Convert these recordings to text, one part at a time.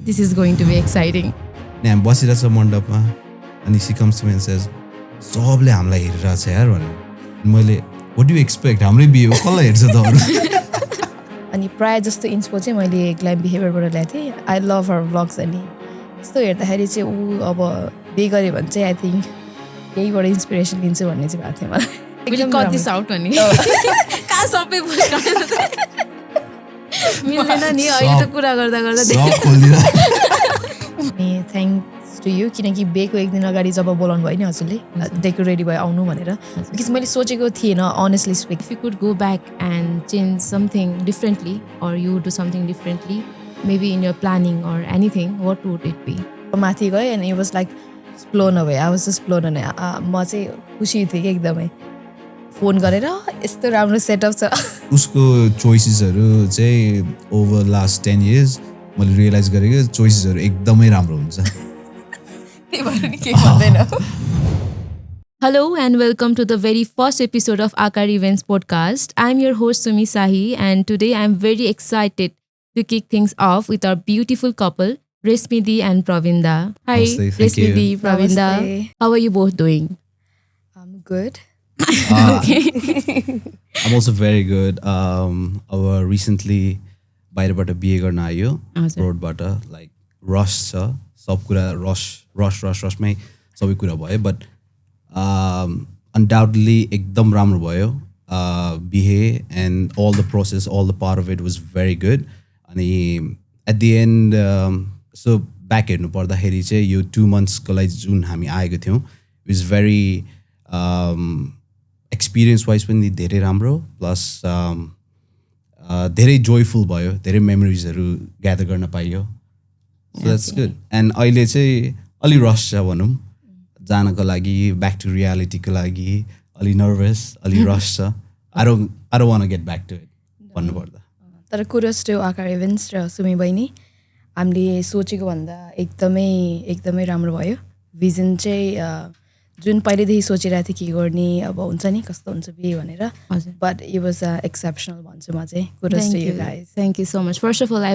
this is going to be exciting. अनि हामी बसिरहेछ मण्डपमा अनि she comes to me and says सबले हामीलाई हेरिरहेको छ यार भनेर मैले व्हाट डु यु एक्सपेक्ट हाम्रै बिहे हो कसलाई हेर्छ त अरू अनि प्रायः जस्तो इन्सपो चाहिँ मैले ग्ल्याम बिहेभियरबाट ल्याएको थिएँ आई लभ हर भ्लग्स अनि यस्तो हेर्दाखेरि चाहिँ ऊ अब बिहे गऱ्यो भने चाहिँ आई थिङ्क यहीबाट इन्सपिरेसन लिन्छु भन्ने चाहिँ भएको थियो मलाई Will you cut this out भने कहाँ सबै मिल्दैन नि अहिले त कुरा गर्दा अनि थ्याङ्क्स टु यु किनकि बिहेको एक दिन अगाडि जब बोलाउनु भयो नि हजुरले डेको रेडी भयो आउनु भनेर बिकज मैले सोचेको थिएन honestly speak if you could go back and change something differently or you do something differently maybe in your planning or anything, what would it be? माथि गएँ अनि was like blown away I was just blown away म चाहिँ खुसी थिएँ कि एकदमै phone गरेर यस्तो राम्रो सेटअप छ उसको चोइसेसहरू चाहिँ ओभर लास्ट 10 years मैले रियलाइज गरेँ कि चोइसेसहरू एकदमै राम्रो हुन्छ त्यही भएर नि के भन्दैन Hello and welcome to the very first episode of Aakar Events podcast. I'm your host Sumi Sahi and today I'm very excited to kick things off with our beautiful couple, Reshmi Di and Praveen Da. Hi, Namaste, thank Reshmi you. Di, Praveen Da. Namaste. How are you both doing? I'm good I'm also very good. Our recently बाहिरबाट बिहे गर्न आयो रोडबाट like रस छ सब कुरा रसमै सबै कुरा भयो बट अनडाउटली एकदम राम्रो भयो बिहे and all the process all the part of it was very good अनि at the end so back हेर्नु पर्दाखेरि चाहिँ यो 2 monthsको लागि जुन हामी आएको थियौँ it was very experience wise पनि धेरै राम्रो प्लस धेरै जोयफुल भयो धेरै मेमोरिजहरू ग्यादर गर्न पाइयो सो द्याट्स गुड एन्ड अहिले चाहिँ अलि रस छ भनौँ जानको लागि ब्याक टु रियालिटीको लागि अलि नर्भस अलि रस छ I don't want to get back to it भन्नुपर्दा तर कुरोस् टु आकार इभेन्ट्स र सुमी बहिनी हामीले सोचेको भन्दा एकदमै राम्रो भयो भिजन चाहिँ जुन पहिलेदेखि सोचिरहेको थिएँ के गर्ने अब हुन्छ नि कस्तो हुन्छ बिहे भनेर बट इट वाज एक्सेप्सनल भन्छु म चाहिँ kudos to you guys Thank you so much. First of all, I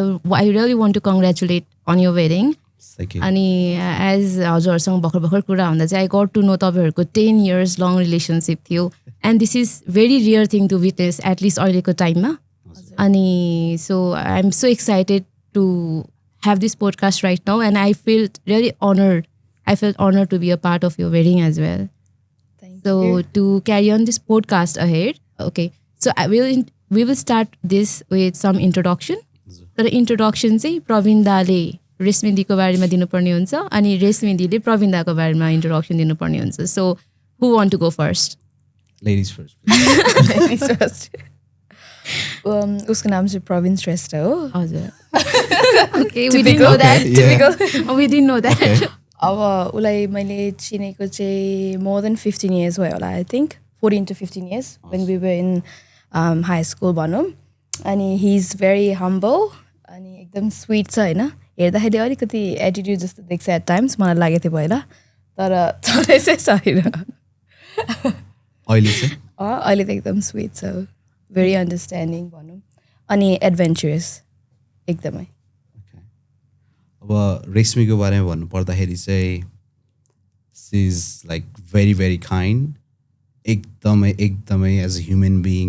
really want to congratulate on your wedding. Thank you. अनि एज हजुरहरूसँग भर्खर कुरा हुँदा चाहिँ आई गट टु नो तपाईँहरूको 10 years लङ रिलेसनसिप थियो and this is very rare thing to witness at least अहिलेको टाइममा अनि so I am so excited to have this podcast right now and I felt really honored. I felt honored to be a part of your wedding as well. Thank you. So to carry on this podcast ahead, okay. So we will start this with some introduction. तर introduction चाहिँ प्रवीण दाले रेशमी दीको बारेमा दिनुपर्ने हुन्छ अनि रेशमी दीले प्रवीण दाको बारेमा introduction दिनुपर्ने हुन्छ. So who want to go first? Ladies first. Please. Ladies first. उसको नाम चाहिँ प्रवीण श्रेष्ठ हो हजुर. Okay, we didn't know that. Typical. We didn't know that. अब उसलाई मैले चिनेको चाहिँ मोर देन 15 years भयो होला I think 14 to 15 years when we were in high school भनौँ अनि हि इज भेरी हम्बल अनि एकदम स्विट छ होइन हेर्दाखेरि अलिकति एटिट्युड जस्तो देख्छ एट टाइम्स मलाई लागेको थियो पहिला तर चढाइ चाहिँ छैन अहिले त एकदम स्विट छ भेरी अन्डरस्ट्यान्डिङ भनौँ अनि एडभेन्चरस एकदमै अब रेशमीको बारेमा भन्नु पर्दाखेरि चाहिँ she is like very very kind एकदमै एज अ ह्युमन बिइङ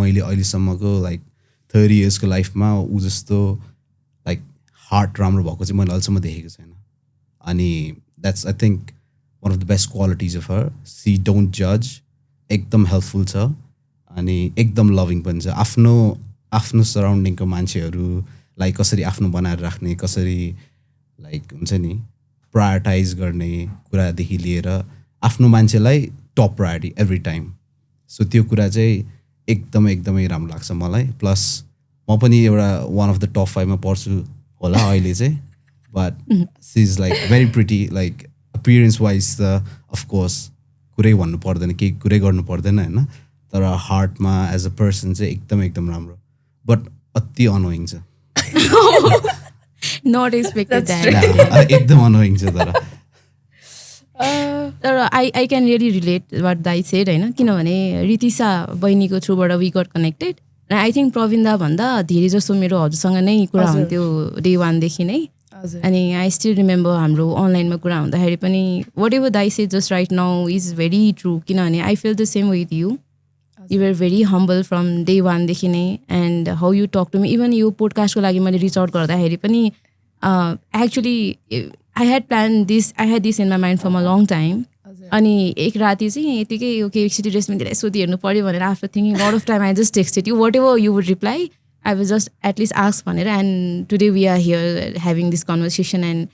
मैले अहिलेसम्मको लाइक 30 yearsको लाइफमा ऊ जस्तो लाइक हार्ट राम्रो भएको चाहिँ मैले अहिलेसम्म देखेको छैन अनि that's I think one of the best qualities of her she don't जज एकदम हेल्पफुल छ अनि एकदम लभिङ पनि छ आफ्नो सराउन्डिङको मान्छेहरूलाई कसरी आफ्नो बनाएर राख्ने कसरी लाइक हुन्छ नि प्रायोरिटाइज गर्ने कुरादेखि लिएर आफ्नो मान्छेलाई top priority every time so त्यो कुरा चाहिँ एकदमै राम्रो लाग्छ मलाई प्लस म पनि एउटा वान अफ द टप 5 मा पर्छु होला अहिले चाहिँ but she is like very pretty like appearance wise त अफकोर्स कुरै भन्नु पर्दैन केही कुरै गर्नु पर्दैन होइन तर हार्टमा एज अ पर्सन चाहिँ एकदम राम्रो बट अति अनोइङ छ Not expected that. एकदम अनोइङ छ तर I can really relate what Dai said होइन किनभने रितिसा बहिनीको थ्रुबाट we got connected I think Praveen da भन्दा धेरै जस्तो मेरो हजुरसँग नै कुरा हुन्थ्यो डे 1 देखि नै हजुर अनि आई स्टिल रिमेम्बर हाम्रो अनलाइनमा कुरा हुँदाखेरि पनि वाट एभर दाइ say just right now is very true किनभने I feel the same with you you are very humble from day वानदेखि नै and how you talk to me even यो पोडकास्टको लागि मैले रिच आउट गर्दाखेरि पनि actually I had this in my mind for a long time अनि एक राति चाहिँ यतिकै ओके एकचोटि रेस्टुरेन्टतिर यसो हेर्नु पऱ्यो भनेर after thinking lot of time I just texted you whatever you would reply I was just at least ask भनेर and today we are here having this conversation and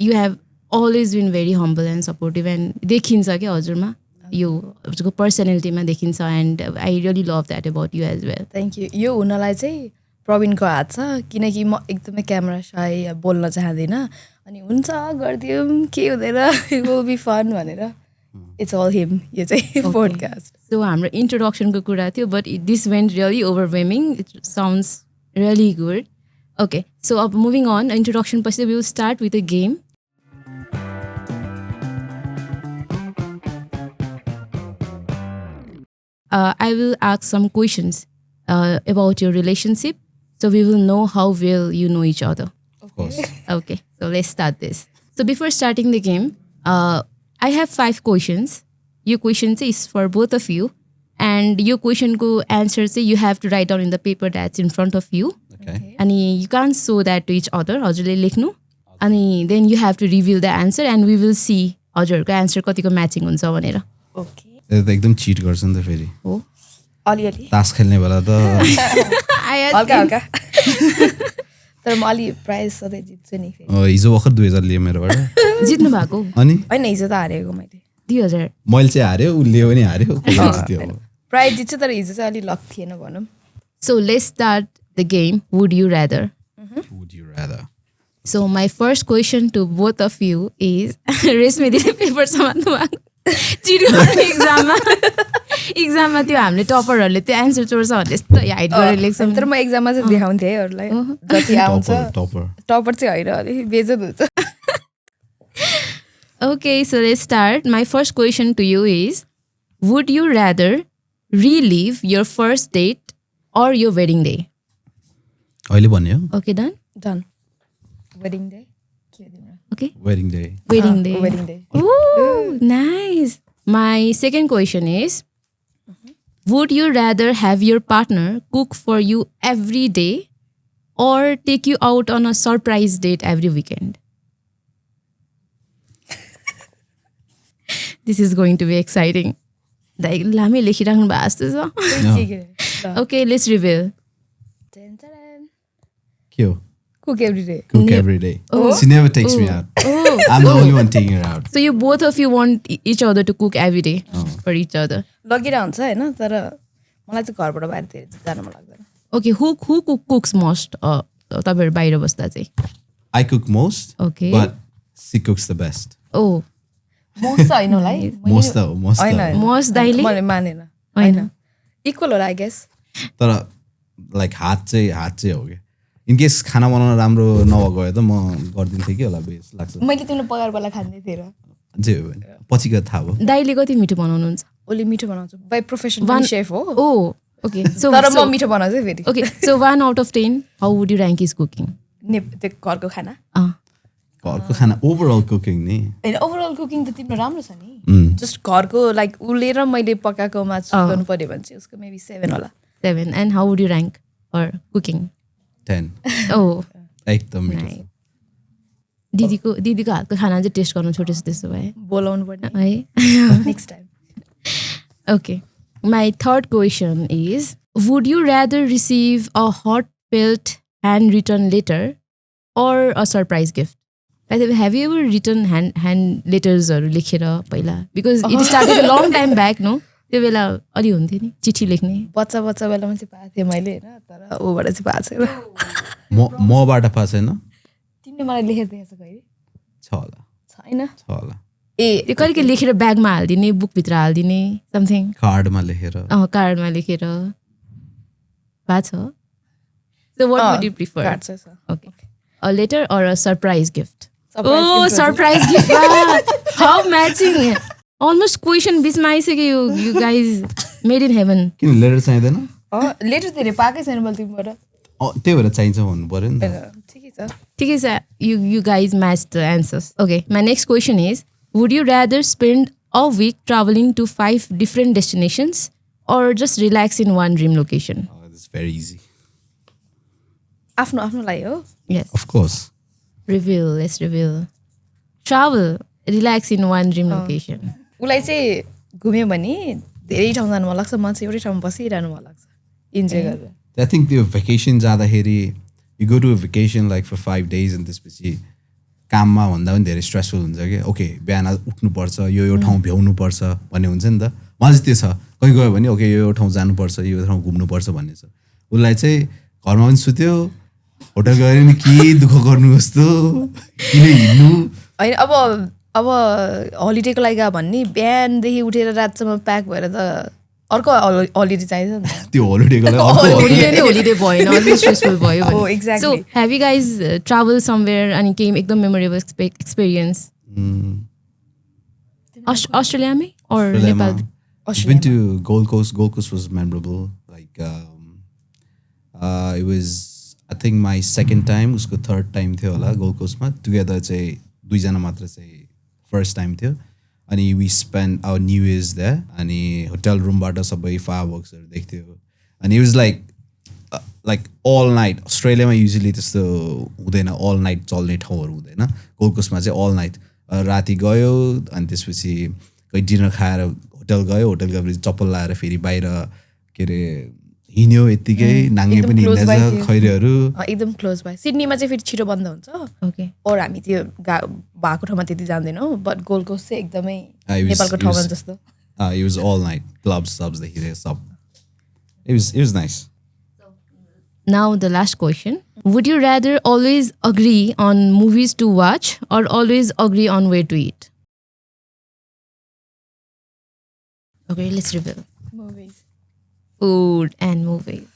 you have always been very humble and supportive and देखिन्छ क्या हजुरमा यो हजुरको पर्सनालिटीमा देखिन्छ and I really love that about you as well thank you यो हुनलाई चाहिँ प्रवीणको हात छ किनकि म एकदमै क्यामेरा साई बोल्न चाहँदिनँ अनि हुन्छ गरिदिउँ के हुँदैन इट विल बी फन भनेर इट्स अल हिम यो चाहिँ पोडकास्ट सो हाम्रो इन्ट्रोडक्सनको कुरा थियो but this went really overwhelming it sounds really good okay so अब मुभिङ अन इन्ट्रोडक्सन पछि we will start with a game I will ask some questions about your relationship so we will know how well you know each other. Of course. Okay, so let's start this. So before starting the game, I have 5 questions. Your question is for both of you. And your question ko answer you have to write down in the paper that's in front of you. Okay. And you can't show that to each other. हजुरले लेख्नु. अनि then you have to reveal the answer and we will see हजुरको answer कतिको matching हुन्छ भनेर. Okay एकदम chit गर्छ नि त फेरि हो अलिअलि तास खेल्ने बेला त हल्का हल्का तर म अलि प्राइज सधैँ जित्छु नि फेरि हिजो भर्खर 2000 लिएँ मेरोबाट जित्नु भएको अनि होइन हिजो त हारेको मैले 2000 मैले चाहिँ हार्यो उसले पनि हार्यो कसले जित्यो अब प्राइज जित्छु तर हिजो चाहिँ अलि लक थिएन भनौँ So let's start the game. Would you rather? Would you rather? So my first question to both of you is रेशमी दिदी पेपर समात्नु भएको चिट गर्ने एक्जाममा त्यो हामीले टपरहरूले त्यो एन्सर चोर्छ भने त्यस्तो हाइड गरेर लेख्छ तर म एक्जाममा चाहिँ देखाउँथेँ है अरूलाई जति आउँछ टपर टपर चाहिँ होइन अलिक बेजत हुन्छ Okay, so let's start. My first question to you is, would you rather relive your first date or your wedding day? अहिले भन्यो Okay, done? Done wedding day के हो तिम्रो Okay. Wedding day Wedding day. Wedding day Ooh, nice. My second question is, would you rather have your partner cook for you every day or take you out on a surprise date every weekend? This is going to be exciting. Like, लामै लेखिराख्नु भएको जस्तो छ. Okay, let's reveal. के हो cook every day cook every day she never takes me out Oh, I'm the only one taking her out so you both of you want each other to cook every day for each other. लगिरहेको हुन्छ होइन तर मलाई चाहिँ घरबाट बाहिरतिर जान मन लाग्दैन Okay, who cooks most? तपाईँहरू बाहिर बस्दा चाहिँ. I cook most Okay. but she cooks the best Oh, most चाहिँ होइन होला है most त हो most होइन त हो most दाइले? मैले मानेन होइन. होइन इक्वल होला आई गेस तर लाइक हात चाहिँ हो क्या इनकेस खाना बनाउन राम्रो नभएको भए त म गरिदिन्थेँ कि होला बेस लाग्छ मैले तिम्रो पगार बेला खाँदै थिएँ र जे हो भने पछि गएर थाहा भयो दाइले कति मिठो बनाउनुहुन्छ? उसले मिठो बनाउँछ बाई प्रोफेसन सेफ हो Oh, okay. So, तर म मिठो बनाउँछु फेरि okay. So 1 out of 10, how would you rank his cooking? त्यो घरको खाना घरको खाना ओभरअल कुकिङ नि होइन ओभरअल कुकिङ त तिम्रो राम्रो छ नि जस्ट घरको लाइक उसले र मैले पकाएकोमा गर्नु पर्यो भने चाहिँ उसको मेबी 7 होला 7. And how would you rank for cooking? 10 Oh, एकदम मिठो छ। दिदीको हातको खाना चाहिँ टेस्ट गर्नु छोडेछ त्यसो भए बोलाउनु पर्ने है. Next time Okay. My third question is, would you rather receive a heartfelt handwritten letter or a surprise gift? By the way, have you ever written hand letters or लेखेर पहिला? Because it started a long time back, no? त्यो बेला अलि हुन्थ्यो नि चिठी लेख्ने. बच्चा बेलामा चाहिँ पाएको थिएँ मैले होइन तर ऊबाट चाहिँ पाएको छैन मबाट पाएको छैन तिमीले मलाई लेखेर दिएछ कहिले छ होला छैन छ होला ए त्यो कहिले लेखेर ब्यागमा हालिदिने बुकभित्र हालिदिने समथिङ कार्डमा लेखेर कार्डमा लेखेर भएको छ. So what would you prefer? Card चाहिँ छ Okay. A letter or a surprise gift? Surprise Oh, gift surprise gift. Wow. How matching. Almost question बिचमा आइसक्यो you guys made in heaven. किन लेटर चाहिँदैन लेटर धेरै पाएकै छैन मैले तिमीबाट त्यही भएर चाहिन्छ भन्नु पर्यो नि त ठिकै छ ठिकै छ, you guys matched the answers. Okay, my next question is, would you rather spend a week traveling to 5 different destinations or just relax in one dream location? It's very easy. आफ्नो आफ्नोलाई हो. Yes. Of course. Reveal, let's reveal. Travel, relax in one dream location. उसलाई चाहिँ घुम्यो भने धेरै ठाउँ जानु मन लाग्छ, म चाहिँ एउटै ठाउँमा बसिरहनु मन लाग्छ इन्जोय गरेर. I think the vacation जाँदाखेरि you go to a vacation like for 5 days and त्यसपछि काममा भन्दा पनि धेरै स्ट्रेसफुल हुन्छ कि ओके बिहान उठ्नुपर्छ यो ठाउँ भ्याउनुपर्छ भन्ने हुन्छ नि त. मलाई चाहिँ त्यो छ, कहीँ गयो भने ओके यो ठाउँ जानुपर्छ यो ठाउँ घुम्नुपर्छ भन्ने छ. उसलाई चाहिँ घरमा पनि सुत्यो होटल गएर नि के दुःख गर्नु जस्तो किन हिँड्नु. होइन अब हलिडेको लागि गयो भने बिहानदेखि उठेर रातसम्म प्याक भएर त अर्को हलिडे चाहिन्छ नि त. त्यो होलिडेको लागि अर्को Holiday नै holiday भएन, अलिक स्ट्रेसफुल भयो भने. Oh, exactly. So, have you guys traveled somewhere and came एकदम memorable experience? Australia or Nepal? I've been to Gold Coast. Gold Coast was memorable. Like it was I think my second time, उसको third time थियो होला Gold Coast मा. Together चाहिँ दुईजना मात्र चाहिँ first time थियो. अनि we spent our New Year's there. अनि hotel room बाट सबै fireworks देख्थ्यो. अनि it was like all night. Australia मा usually त्यस्तो हुँदैन, all night चल्ने ठाउँहरू हुँदैन. Gold Coast मा चाहिँ all night. राति गयो अनि त्यसपछि कोही डिनर खाएर होटल गयो, होटल गएपछि चप्पल लाएर फेरि बाहिर के अरे हिँड्यो यत्तिकै नाङ्गे पनि हिँड्दैछ खैरेहरू. एकदम क्लोज बाई. सिडनीमा चाहिँ फेरि छिटो बन्द हुन्छ. Okay. और हामी त्यो भएको ठाउँमा त्यति जान्दैनौँ, बट गोल्ड कोस्ट चाहिँ एकदमै नेपालको ठाउँमा जस्तो. It was all night. Clubs देखिरहेको सब. It was nice. Now the last question. Would you rather always agree on movies to watch or always agree on where to eat? Okay, let's reveal. Movies. Food and movies.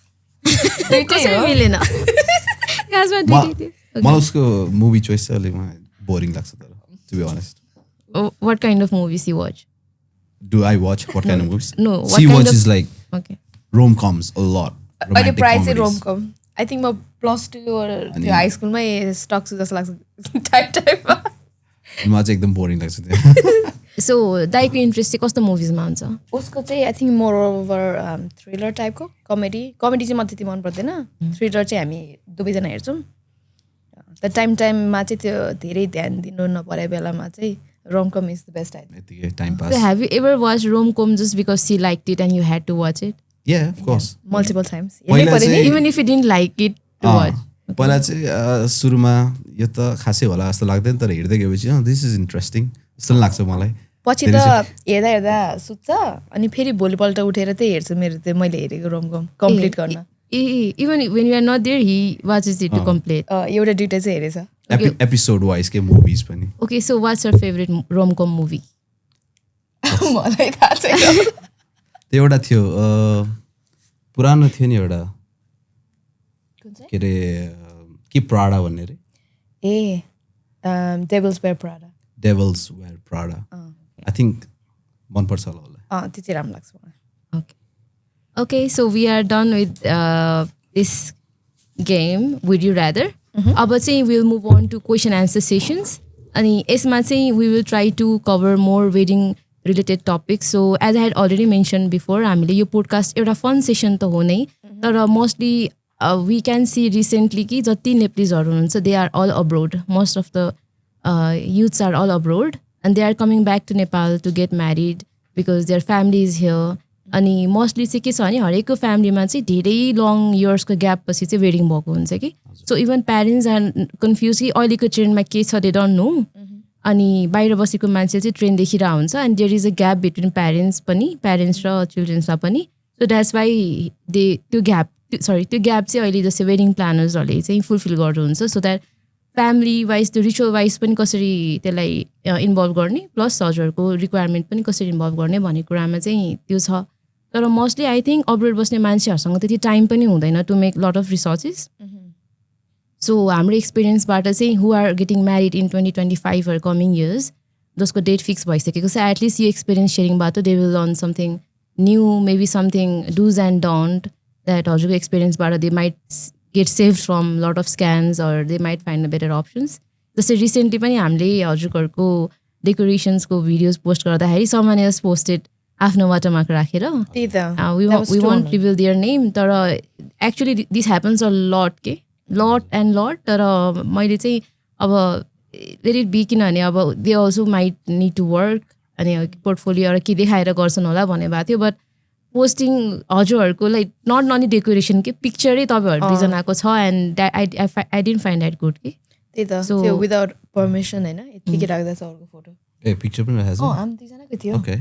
कसरी मिलेन? खासमा दुईटै थियो. मलाई उसको movie choice चाहिँ अलिक boring लाग्छ तर to be honest. What kind of movies you watch? Do I watch what kind of movies? No, what She kind watches of- like Okay. rom-coms a lot. अहिले Romantic प्राइस चाहिँ comedies. रोमकम. I think म +2 त्यो high स्कुलमै stock छु जस्तो लाग्छ टाइपमा. मलाई चाहिँ एकदम बोरिङ लाग्छ त्यो. So, दाइको इन्ट्रेस्ट चाहिँ कस्तो मुभिजमा हुन्छ? उसको चाहिँ I think more over thriller टाइपको कमेडी चाहिँ म त्यति मन पर्दैन. थ्रिलर चाहिँ हामी दुवैजना हेर्छौँ. त टाइममा चाहिँ त्यो धेरै ध्यान दिनु नपरे बेलामा चाहिँ रोमकम इज द बेस्ट. यतिकै time So, pass. have you ever watched rom-com just because she liked it and you had to watch it? Yeah, of course. Multiple times. पहिला चाहिँ Even if you didn't like it to watch. पहिला चाहिँ सुरुमा यो त खासै होला जस्तो लाग्दैन तर हेर्दै गएपछि दिस इज इन्ट्रेस्टिङ जस्तो लाग्छ मलाई. पछि त हेर्दा हेर्दा सुत्छ अनि फेरि भोलिपल्ट उठेर चाहिँ हेर्छु मेरो त्यो मैले हेरेको रोमकम कम्प्लिट गर्न. Even when you are not there, he watches it to complete. एउटा दुइटा चाहिँ हेरेछ. एपिसोड वाइज के मुभिज पनि. Okay, so what's your favorite rom-com movie? मलाई थाहा छैन. त्यो एउटा थियो पुरानो थियो नि एउटा के अरे के प्राडा भन्ने रे. A devils wear Prada. Devils wear Prada. I think मनपर्छ होला उसलाई. त्यो चाहिँ राम्रो लाग्छ मलाई. Okay. Okay, so we are done with this game. Would you rather? अब चाहिँ we'll move on to question answer sessions. अनि यसमा चाहिँ we will try to cover more wedding related topics. So as I had already mentioned before, हामीले यो podcast एउटा fun session त हो नै, तर mostly we can see recently कि जति नेपालीजहरू हुनुहुन्छ they are all abroad. Most of the youths are all abroad and they are coming back to Nepal to get married because their family is here. अनि mostly चाहिँ के छ भने हरेकको फ्यामिलीमा चाहिँ धेरै लङ इयर्सको ग्याप पछि चाहिँ वेडिङ भएको हुन्छ कि. So even parents are confuse कि अहिलेको ट्रेन्डमा के छ दे डोन्ट नो. अनि बाहिर बसेको मान्छे चाहिँ ट्रेन्ड देखिरहेको हुन्छ अनि there is a gap between parents र चिल्ड्रेन्समा पनि. सो द्याट्स वाइ त्यो ग्याप चाहिँ अहिले जस्तै वेडिङ प्लानर्सहरूले चाहिँ फुलफिल गर्नुहुन्छ सो द्याट फ्यामिली वाइज त्यो रिचुअल वाइज पनि कसरी त्यसलाई इन्भल्भ गर्ने प्लस हजुरहरूको रिक्वायरमेन्ट पनि कसरी इन्भल्भ गर्ने भन्ने कुरामा चाहिँ त्यो छ. तर मोस्टली आई थिङ्क अब्रोड बस्ने मान्छेहरूसँग त्यति टाइम पनि हुँदैन to make lot of researches. So हाम्रो एक्सपिरियन्सबाट चाहिँ who are getting married in 2025 or coming years जसको डेट फिक्स भइसकेको छ एटलिस्ट यो एक्सपिरियन्स सेयरिङबाट they will learn something new maybe something dos and don't that हजुरको एक्सपिरियन्सबाट they might get saved from lot of scams or they might find a better options. जस्तै recently पनि हामीले हजुरहरूको डेकोरेसन्सको भिडियोज पोस्ट गर्दाखेरि someone else posted आफ्नो watermark राखेर त्यही त we won't reveal their name तर actually this happens a lot के lot and lot तर मैले चाहिँ अब let it be किनभने अब they also might need to work अनि पोर्टफोलियो के देखाएर गर्छन् होला भन्ने भएको थियो बट पोस्टिङ हजुरहरूको लाइक नट ननी डेकोरेसन के पिक्चरै तपाईँहरू दुईजनाको छ and I didn't find that good कि त्यही त त्यो विदाउट पर्मिसन होइन यतिकै राख्दा छ अर्को फोटो ए पिक्चर पनि राखेको छ हामी दुईजनाको थियो ओके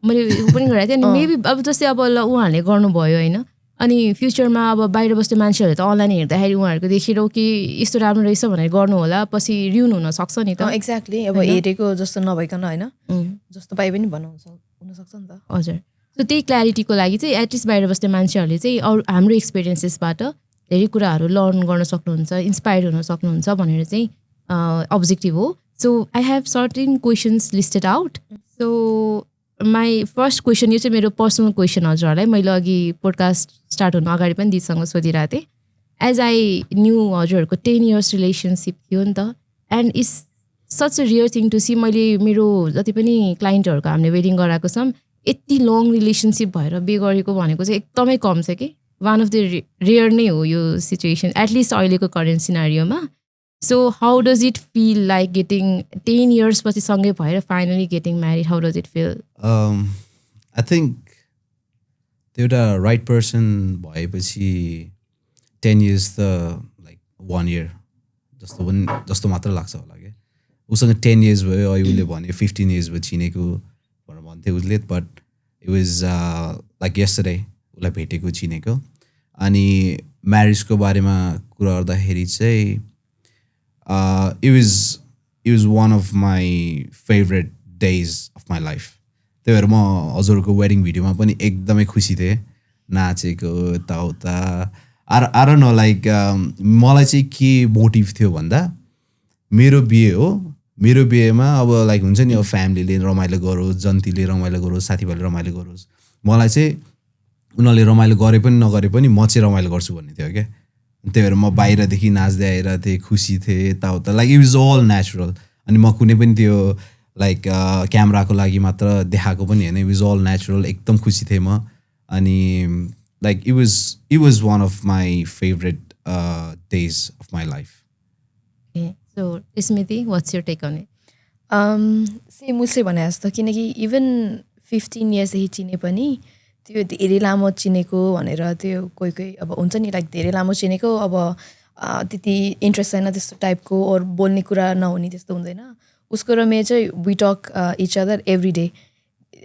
मैले ऊ पनि गराएको थिएँ अनि मेबी अब जस्तै अब ल उहाँहरूले गर्नुभयो होइन अनि फ्युचरमा अब बाहिर बस्ने मान्छेहरूले त अनलाइन हेर्दाखेरि उहाँहरूको देखेर कि यस्तो राम्रो रहेछ भनेर गर्नु होला पछि रिउन हुनसक्छ नि त एक्ज्याक्टली अब हेरेको जस्तो नभइकन होइन जस्तो पाए पनि भन्नुहुन्छ हुनसक्छ नि त हजुर सो त्यही क्ल्यारिटीको लागि चाहिँ एटलिस्ट बाहिर बस्ने मान्छेहरूले चाहिँ अरू हाम्रो एक्सपिरियन्सेसबाट धेरै कुराहरू लर्न गर्न सक्नुहुन्छ इन्सपायर हुन सक्नुहुन्छ भनेर चाहिँ अब्जेक्टिभ हो so I have certain questions listed out so my first question यो चाहिँ मेरो पर्सनल क्वेसन हजुरहरूलाई मैले अघि पोडकास्ट स्टार्ट हुनु अगाडि पनि दिदीसँग सोधिरहेको थिएँ एज आई न्यू हजुरहरूको 10 years रिलेसनसिप थियो नि त and it's such a rare thing to see मैले मेरो जति पनि क्लाइन्टहरूको हामीले वेडिङ गराएको छौँ यति लङ रिलेसनसिप भएर बे गरेको भनेको चाहिँ एकदमै कम छ कि वान अफ द रेयर नै हो यो सिचुएसन एटलिस्ट अहिलेको करेन्ट सिनारियोमा so how does it feel like getting 10 years पछि सँगै भएर finally getting married how does it feel I think त्यो एउटा राइट पर्सन भएपछि 10 years त लाइक 1 year जस्तो मात्र लाग्छ होला क्या उसँग 10 years भयो अहिले उसले भने 15 years भयो चिनेको भनेर भन्थ्यो उसले but it was like yesterday उसलाई भेटेको चिनेको अनि म्यारिजको बारेमा कुरा गर्दाखेरि चाहिँ it was one of my favorite days of my life त्यही भएर म हजुरको वेडिङ भिडियोमा पनि एकदमै खुसी थिएँ नाचेको यताउता I don't know लाइक मलाई चाहिँ के मोटिभ थियो भन्दा मेरो बिहे हो मेरो बिहेमा अब लाइक हुन्छ नि अब फ्यामिलीले रमाइलो गरोस् जन्तीले रमाइलो गरोस् साथीभाइले रमाइलो गरोस् मलाई चाहिँ उनीहरूले रमाइलो गरे पनि नगरे पनि म चाहिँ रमाइलो गर्छु भन्ने थियो क्या त्यही भएर म बाहिरदेखि नाच्दै आएर थिएँ खुसी थिएँ यताउता like it was all natural अनि म कुनै पनि त्यो लाइक क्यामेराको लागि मात्र देखाएको पनि होइन इट वाज अल नेचुरल एकदम खुसी थिएँ म अनि like it was one of my favorite days of my life. Okay. So Smriti, what's your take on it? Same उसले भने जस्तो किनकि इभन 15 yearsदेखि चिने पनि त्यो धेरै लामो चिनेको भनेर त्यो कोही कोही अब हुन्छ नि लाइक धेरै लामो चिनेको अब त्यति इन्ट्रेस्ट छैन त्यस्तो टाइपको और बोल्ने कुरा नहुने त्यस्तो हुँदैन उसको र मेरो चाहिँ we talk each other every day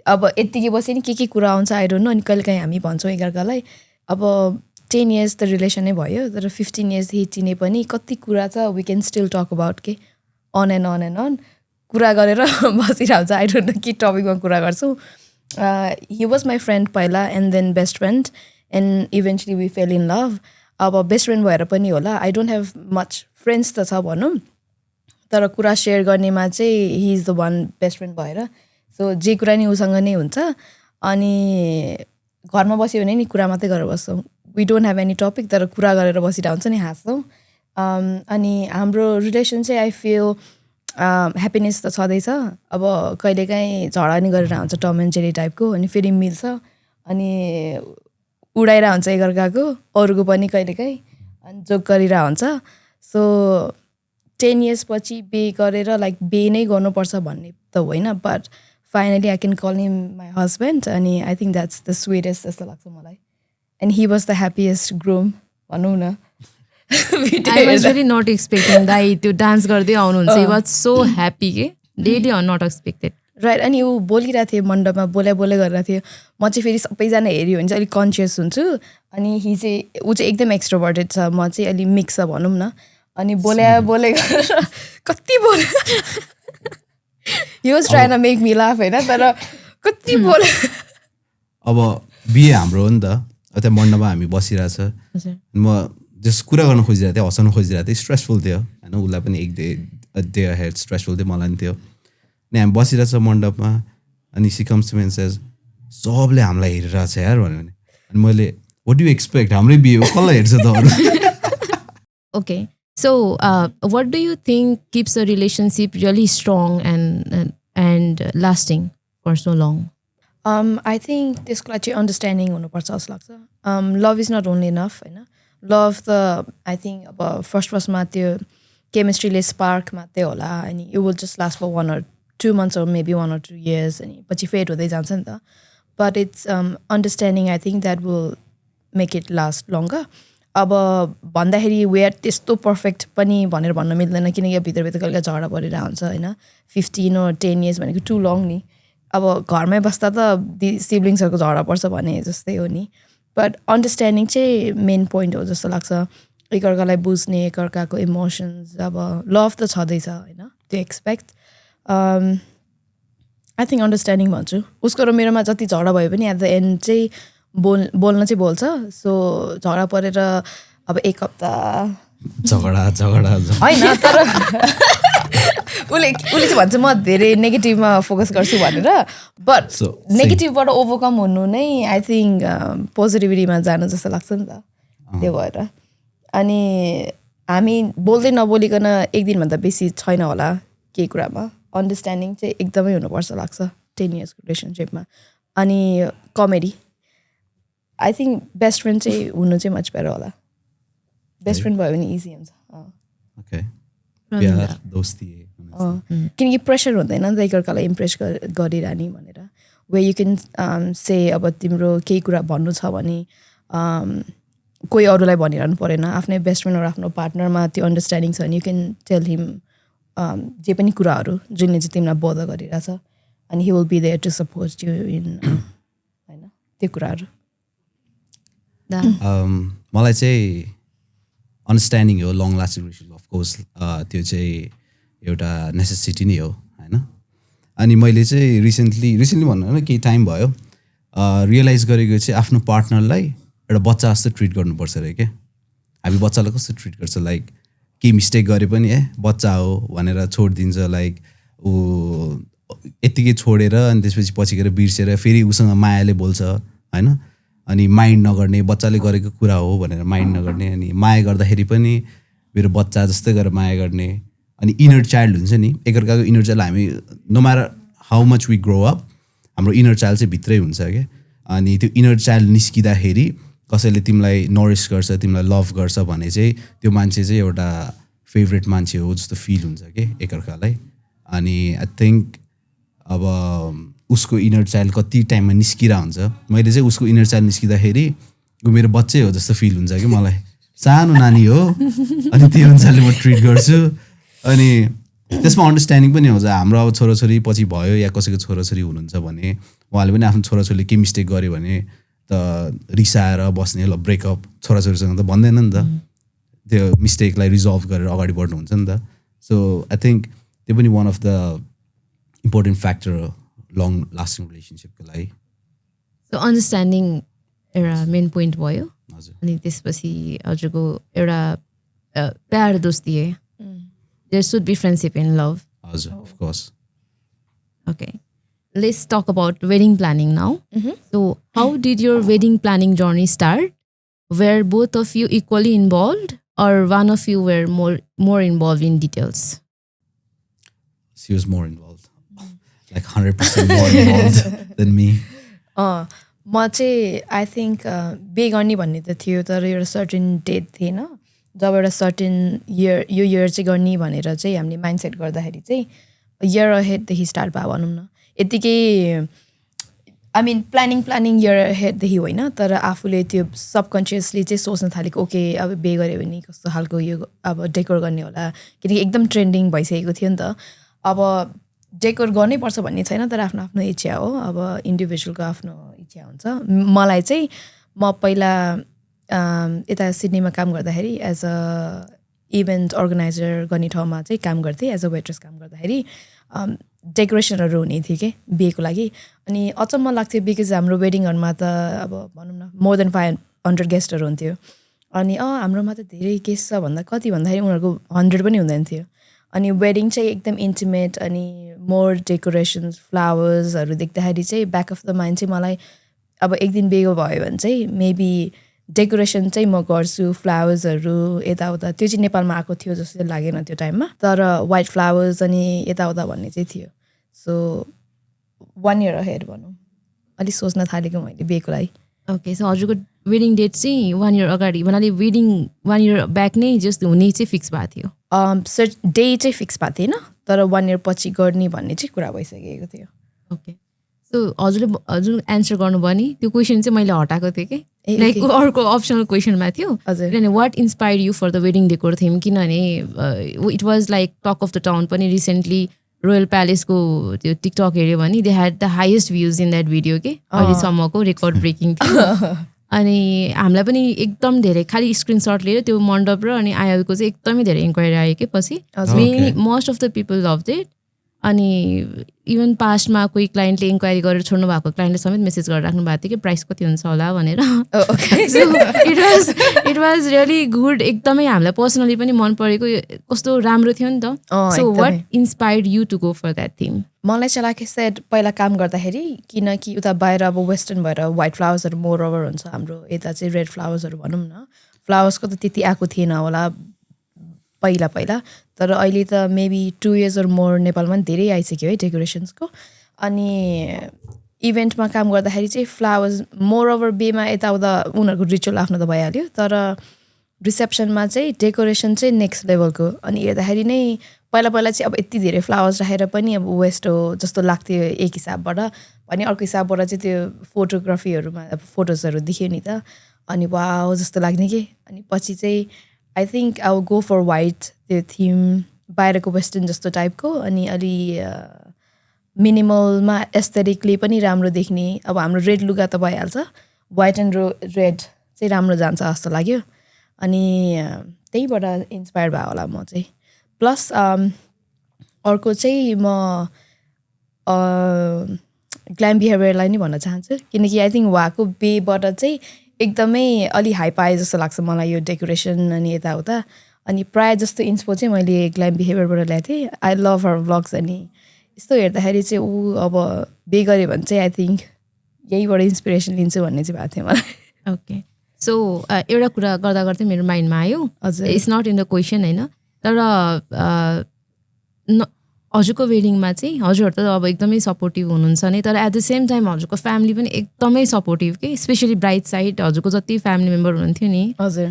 अब यत्तिकै बसे नि के कुरा आउँछ आई डोन्ट नो अनि कहिलेकाहीँ हामी भन्छौँ एकअर्कालाई अब 10 years त रिलेसन नै भयो तर 15 yearsदेखि चिने पनि कति कुरा छ we can still talk about के अन एन्ड अन कुरा गरेर बसिरहन्छ आई डोन्ट नो के टपिकमा कुरा गर्छौँ he was my friend पहिला and then best friend and eventually we fell in love अब बेस्ट फ्रेन्ड भएर पनि होला I don't have much friends त छ भनौँ तर कुरा सेयर गर्नेमा चाहिँ he is the one best friend भएर सो जे कुरा नि उसँग नै हुन्छ अनि घरमा बस्यो भने नि कुरा मात्रै गरेर बस्छौँ we don't have any topic तर कुरा गरेर बसिरहेको हुन्छ नि हाँस्छौँ अनि हाम्रो रिलेसन चाहिँ आई फिल ह्याप्पिनेस त छँदैछ अब कहिलेकाहीँ झगडा नि गरेर हुन्छ टम एन्ड जेरी टाइपको अनि फेरि मिल्छ अनि उडाइरह हुन्छ एकअर्काको अरूको पनि कहिलेकाहीँ अनि जोक गरिरह हुन्छ सो 10 years पछि बे गरेर लाइक बे नै गर्नुपर्छ भन्ने त होइन but finally I can call him my husband अनि I think that's the sweetest जस्तो लाग्छ मलाई and he was the happiest groom भनौँ न I was really not expecting दाइ त्यो डान्स गर्दै आउनुहुन्छ he was so happy के डेली not expected राइट अनि ऊ बोलिरहेको थियो मण्डपमा बोले गरिरहेको थियो म चाहिँ फेरि सबैजना हेऱ्यो भने चाहिँ अलिक कन्सियस हुन्छु अनि ऊ चाहिँ एकदम एक्सट्रोभर्टेड छ म चाहिँ अलिक मिक्स छ भनौँ न अनि बोले गरेर कति बोले he was trying to make me laugh होइन तर कति बोले अब बिहे हाम्रो हो नि त त्यहाँ मण्डपमा हामी बसिरहेछ म जस्ट कुरा गर्न खोजिरहेको थिएँ हँसाउनु खोजिरहेको थिएँ स्ट्रेसफुल थियो होइन उसलाई पनि एक डे हेड स्ट्रेसफुल थियो मलाई पनि थियो अनि हामी बसिरहेछ मण्डपमा अनि she comes to me and says सबले हामीलाई हेरिरहेछ यार भन्यो भने अनि मैले व्हाट डु यु एक्सपेक्ट हाम्रै बिहे हो कसलाई हेर्छ त अरू Okay. So, what do you think keeps a relationship really strong and lasting for so long? I think त्यसको लागि चाहिँ अन्डरस्ट्यान्डिङ हुनुपर्छ जस्तो लाग्छ. Love is not only enough होइन. लभ त आई थिङ्क अब फर्स्टमा त्यो केमिस्ट्रीले स्पार्क मात्रै होला अनि it will just last for 1 or 2 months or maybe 1 or 2 years अनि पछि फेड हुँदै जान्छ नि त. But it's understanding I think that will make it last लङ्गर. अब भन्दाखेरि वेयर त्यस्तो पर्फेक्ट पनि भनेर भन्न मिल्दैन किनकि भित्रभित्र कहिले झगडा परिरहेको हुन्छ होइन. 15 or 10 years भनेको टु लङ नि. अब घरमै बस्दा त सिब्लिङ्सहरूको झगडा पर्छ भने जस्तै हो नि. बट अन्डरस्ट्यान्डिङ चाहिँ मेन पोइन्ट हो जस्तो लाग्छ. एकअर्कालाई बुझ्ने एकअर्काको इमोसन्स अब लभ त छँदैछ होइन त्यो एक्सपेक्ट. आई थिङ्क अन्डरस्ट्यान्डिङ भन्छु. उसको र मेरोमा जति झगडा भयो पनि एट द एन्ड चाहिँ बोल्न चाहिँ बोल्छ. सो झगडा परेर अब 1 हप्ता झगडा होइन तर उसले चाहिँ भन्छ म धेरै नेगेटिभमा फोकस गर्छु भनेर. बट नेगेटिभबाट ओभरकम हुनु नै आई थिङ्क पोजिटिभिटीमा जानु जस्तो लाग्छ नि त. त्यो भएर अनि हामी बोल्दै नबोलिकन एक दिनभन्दा बेसी छैन होला केही कुरामा. अन्डरस्ट्यान्डिङ चाहिँ एकदमै हुनुपर्छ लाग्छ 10 yearsको रिलेसनसिपमा. अनि comedy I think best friend चाहिँ हुनु चाहिँ मच बेटर होला. बेस्ट फ्रेन्ड भयो भने इजी हुन्छ. ओके प्यार दोस्ती किनकि प्रेसर हुँदैन नि त एकअर्कालाई इम्प्रेस गरिरहने भनेर. वे यु क्यान से अब तिम्रो केही कुरा भन्नु छ भने कोही अरूलाई भनिरहनु परेन. आफ्नै बेस्ट फ्रेन्ड आफ्नो पार्टनरमा त्यो अन्डरस्ट्यान्डिङ छ भने यु क्यान टेल हिम जे पनि कुराहरू जुनले चाहिँ तिमीलाई बोध गरिरहेछ अनि he will be there to support you in होइन त्यो कुराहरू. मलाई चाहिँ अन्डरस्ट्यान्डिङ हो लङ लास्टिङ रिलेसनसिप. अफकोर्स त्यो चाहिँ एउटा नेसेसिटी नै हो होइन. अनि मैले चाहिँ रिसेन्टली भन्नु होइन केही टाइम भयो रियलाइज गरेको चाहिँ आफ्नो पार्टनरलाई एउटा बच्चा जस्तो ट्रिट गर्नुपर्छ अरे क्या. हामी बच्चालाई कस्तो ट्रिट गर्छ लाइक केही मिस्टेक गरे पनि बच्चा हो भनेर छोडिदिन्छ. लाइक ऊ यत्तिकै छोडेर अनि पछि गएर बिर्सेर फेरि उसँग मायाले बोल्छ होइन. अनि माइन्ड नगर्ने बच्चाले गरेको कुरा हो भनेर माइन्ड नगर्ने. अनि माया गर्दाखेरि पनि मेरो बच्चा जस्तै गरेर माया गर्ने. अनि इनर चाइल्ड हुन्छ नि एकअर्काको इनर चाइल्ड हामी no matter how much we grow up हाम्रो इनर चाइल्ड चाहिँ भित्रै हुन्छ क्या. अनि त्यो इनर चाइल्ड निस्किँदाखेरि कसैले तिमीलाई नरिस गर्छ तिमीलाई लभ गर्छ भने चाहिँ त्यो मान्छे चाहिँ एउटा फेभरेट मान्छे हो जस्तो फिल हुन्छ कि एकअर्कालाई. अनि आई थिङ्क अब उसको इनर चाइल्ड कति टाइममा निस्किरहेको हुन्छ. मैले चाहिँ उसको इनर चाइल्ड निस्किँदाखेरि ऊ मेरो बच्चै हो जस्तो फिल हुन्छ कि मलाई. सानो नानी हो अनि त्यो अनुसारले म ट्रिट गर्छु. अनि त्यसमा अन्डरस्ट्यान्डिङ पनि हुन्छ. हाम्रो अब छोराछोरी पछि भयो या कसैको छोराछोरी हुनुहुन्छ भने उहाँले पनि आफ्नो छोराछोरीले केही मिस्टेक गर्यो भने त रिसाएर बस्ने ल ब्रेकअप छोराछोरीसँग त भन्दैन नि त. त्यो मिस्टेकलाई रिजल्भ गरेर अगाडि बढ्नुहुन्छ नि त. सो आई थिङ्क त्यो पनि one of the important factor हो लङ लास्टिङ रिलेसनसिपको लागि. सो अन्डरस्ट्यान्डिङ एउटा मेन पोइन्ट भयो. हजुर. अनि त्यसपछि हजुरको एउटा प्यार दोस्ती है. There should be friendship in love. हजुर of course. Okay. Let's talk about wedding planning now. So, how did your wedding planning journey start? Were both of you equally involved, or one of you were more involved in details? She was more involved. Like 100% more involved than me. म चाहिँ I think बे गर्ने भन्ने त थियो तर एउटा certain date थिएन. जब एउटा सर्टेन यो इयर चाहिँ गर्ने भनेर चाहिँ हामीले माइन्डसेट गर्दाखेरि चाहिँ इयर अहेडदेखि स्टार्ट भयो भनौँ न. यत्तिकै आई मिन प्लानिङ इयर अहेडदेखि होइन तर आफूले त्यो सबकन्सियसली चाहिँ सोच्न थालेको ओके अब बे गऱ्यो भने कस्तो खालको यो अब डेकोर गर्ने होला किनकि एकदम ट्रेन्डिङ भइसकेको थियो नि त. अब डेकोर गर्नैपर्छ भन्ने छैन तर आफ्नो आफ्नो इच्छा हो. अब इन्डिभिजुअलको आफ्नो इच्छा हुन्छ. मलाई चाहिँ म पहिला यता सिडनीमा काम गर्दाखेरि एज अ इभेन्ट अर्गनाइजर गर्ने ठाउँमा चाहिँ काम गर्थेँ. एज अ वेट्रेस काम गर्दाखेरि डेकोरेसनहरू हुने थियो कि बिहेको लागि. अनि अचम्म लाग्थ्यो बिकज हाम्रो वेडिङहरूमा त अब भनौँ न मोर देन 500 गेस्टहरू हुन्थ्यो. अनि हाम्रोमा त धेरै गेस्ट छ भन्दा कति भन्दाखेरि उनीहरूको 100 पनि हुँदैन थियो. अनि वेडिङ चाहिँ एकदम इन्टिमेट अनि मोर डेकोरेसन्स फ्लावर्सहरू देख्दाखेरि चाहिँ ब्याक अफ द माइन्ड चाहिँ मलाई अब एक दिन बेगो भयो भने चाहिँ मेबी डेकोरेसन चाहिँ म गर्छु फ्लावर्सहरू यताउता त्यो चाहिँ नेपालमा आएको थियो जस्तो लागेन त्यो टाइममा तर वाइट फ्लावर्स अनि यताउता भन्ने चाहिँ थियो सो 1 year ahead भनौँ अलिक सोच्न थालेको मैले बिहेको लागि ओके सो हजुरको वेडिङ डेट चाहिँ 1 year अगाडि भन्नाले वेडिङ 1 year ब्याक नै जस्ट हुने चाहिँ फिक्स भएको थियो सर डे चाहिँ फिक्स भएको थिएन तर 1 year पछि गर्ने भन्ने चाहिँ कुरा भइसकेको थियो ओके सो हजुर एन्सर गर्नुभयो नि त्यो क्वेसन चाहिँ मैले हटाएको थिएँ कि लाइक अर्को अप्सनल क्वेसनमा थियो किनभने what inspire you for the wedding decor theme किनभने it was like talk of the town पनि रिसेन्टली रोयल प्यालेसको त्यो टिकटक हेऱ्यो भने they had the highest views in that video के अहिलेसम्मको रेकर्ड ब्रेकिङ थियो अनि हामीलाई पनि एकदम धेरै खालि स्क्रिनसट लिएर त्यो मण्डप र अनि आयलको चाहिँ एकदमै धेरै इन्क्वायरी आयो कि पछि mainly most of the people love it अनि इभन पास्टमा कोही क्लाइन्टले इन्क्वायरी गरेर छोड्नु भएको क्लाइन्टले समेत मेसेज गरेर राख्नु भएको थियो कि प्राइस कति हुन्छ होला भनेर इट वाज रियली गुड एकदमै हामीलाई पर्सनली पनि मन परेको कस्तो राम्रो थियो नि त so what inspired you to go for that theme मलाई चाहिँ लाग्यो सेट पहिला काम गर्दाखेरि किनकि उता बाहिर अब वेस्टर्न भएर वाइट फ्लावर्सहरू मोर ओभर हुन्छ हाम्रो यता चाहिँ रेड फ्लावर्सहरू भनौँ न फ्लावर्सको त त्यति आएको थिएन होला पहिला तर अहिले त मेबी 2 years or मोर नेपालमा पनि धेरै आइसक्यो है डेकोरेसन्सको अनि इभेन्टमा काम गर्दाखेरि चाहिँ फ्लावर्स मोर ओभर बेमा यताउता उनीहरूको रिचुअल आफ्नो त भइहाल्यो तर रिसेप्सनमा चाहिँ डेकोरेसन चाहिँ नेक्स्ट लेभलको अनि हेर्दाखेरि नै पहिला चाहिँ अब यति धेरै फ्लावर्स राखेर पनि अब वेस्ट हो जस्तो लाग्थ्यो एक हिसाबबाट भने अर्को हिसाबबाट चाहिँ त्यो फोटोग्राफीहरूमा फोटोजहरू देख्यो नि त अनि वाउ जस्तो लाग्ने कि अनि पछि चाहिँ I think I will go for white त्यो थिम बाहिरको वेस्टर्न जस्तो टाइपको अनि अलि मिनिमलमा एस्थेटिकली पनि राम्रो देख्ने अब हाम्रो रेड लुगा त भइहाल्छ वाइट एन्ड रेड चाहिँ राम्रो जान्छ जस्तो लाग्यो अनि त्यहीबाट इन्सपायर भयो होला म चाहिँ प्लस अर्को चाहिँ म ग्ल्याम बिहेभियरलाई नै भन्न चाहन्छु किनकि आई थिङ्क उहाँको बेबाट चाहिँ एकदमै अलि हाई पाए जस्तो लाग्छ मलाई यो डेकोरेसन अनि यताउता अनि प्रायः जस्तो इन्सपो चाहिँ मैले ग्ल्याम बिहेभियरबाट ल्याएको थिएँ आई लभ हर भ्लग्स अनि यस्तो हेर्दाखेरि चाहिँ ऊ अब बे गऱ्यो भने चाहिँ आई थिङ्क यहीबाट इन्सपिरेसन लिन्छु भन्ने चाहिँ भएको थियो मलाई ओके सो एउटा कुरा गर्दा गर्दै मेरो माइन्डमा आयो हजुर it's not in the question होइन तर हजुरको वेडिङमा चाहिँ हजुरहरू त अब एकदमै सपोर्टिभ हुनुहुन्छ नि तर एट द सेम टाइम हजुरको फ्यामिली पनि एकदमै सपोर्टिभ के स्पेसली ब्राइड साइड हजुरको जति फ्यामिली मेम्बर हुनुहुन्थ्यो नि हजुर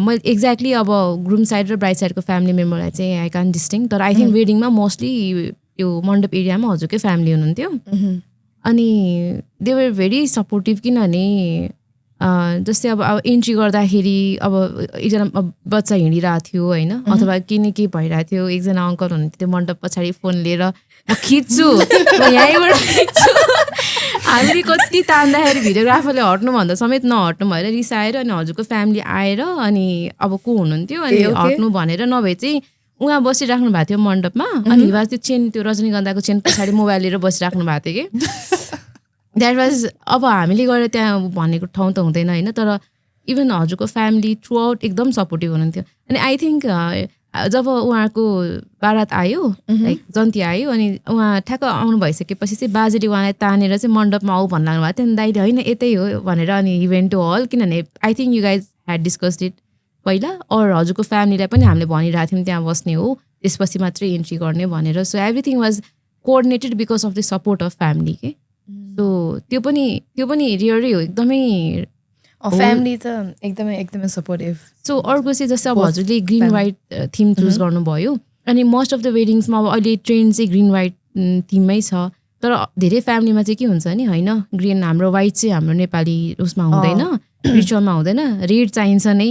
मैले एक्ज्याक्टली अब ग्रुम साइड र ब्राइड साइडको फ्यामिली मेम्बरलाई चाहिँ आई कान डिस्टिङ तर आई थिङ्क वेडिङमा मोस्टली त्यो मण्डप एरियामा हजुरकै फ्यामिली हुनुहुन्थ्यो अनि दे वर भेरी सपोर्टिभ किनभने जस्तै अब इन्ट्री गर्दाखेरि अब एकजना बच्चा हिँडिरहेको थियो होइन अथवा के न के भइरहेको थियो एकजना अङ्कल हुनुहुन्थ्यो त्यो मण्डप पछाडि फोन लिएर म खिच्छु म यहीँबाट खिच्छु हामीले कति तान्दाखेरि भिडियोग्राफरले हट्नुभन्दा समेत नहट्नु भएर रिसाएर अनि हजुरको फ्यामिली आएर अनि अब को हुनुहुन्थ्यो अनि हट्नु भनेर नभए चाहिँ उहाँ बसिराख्नु भएको थियो मण्डपमा अनि त्यो चेन त्यो रजनीगन्धाको चेन पछाडि मोबाइल लिएर बसिराख्नु भएको थियो कि द्याट वाज अब हामीले गएर त्यहाँ भनेको ठाउँ त हुँदैन होइन तर इभन हजुरको फ्यामिली थ्रु आउट एकदम सपोर्टिभ हुनुहुन्थ्यो अनि आई थिङ्क जब उहाँको बारात आयो लाइक जन्ती आयो अनि उहाँ ठ्याक्क आउनु भइसकेपछि चाहिँ बाजेले उहाँलाई तानेर चाहिँ मण्डपमा आऊ भन्नु लाग्नु भएको थियो नि दाइले होइन यतै हो भनेर अनि इभेन्ट हल किनभने I think you guys had discussed it पहिला अर हजुरको फ्यामिलीलाई पनि हामीले भनिरहेको थियौँ त्यहाँ बस्ने हो त्यसपछि मात्रै इन्ट्री गर्ने भनेर so everything was coordinated because of the support of family के सो त्यो पनि रियरै हो एकदमै फ्यामिली त एकदमै सपोर्टिभ सो अर्को चाहिँ जस्तै अब हजुरले ग्रिन वाइट थिम चुज गर्नुभयो अनि मोस्ट अफ द वेडिङ्समा अब अहिले ट्रेन्ड चाहिँ ग्रिन वाइट थिममै छ तर धेरै फ्यामिलीमा चाहिँ के हुन्छ नि होइन ग्रिन हाम्रो वाइट चाहिँ हाम्रो नेपाली उसमा हुँदैन रिचुअलमा हुँदैन रेड चाहिन्छ नै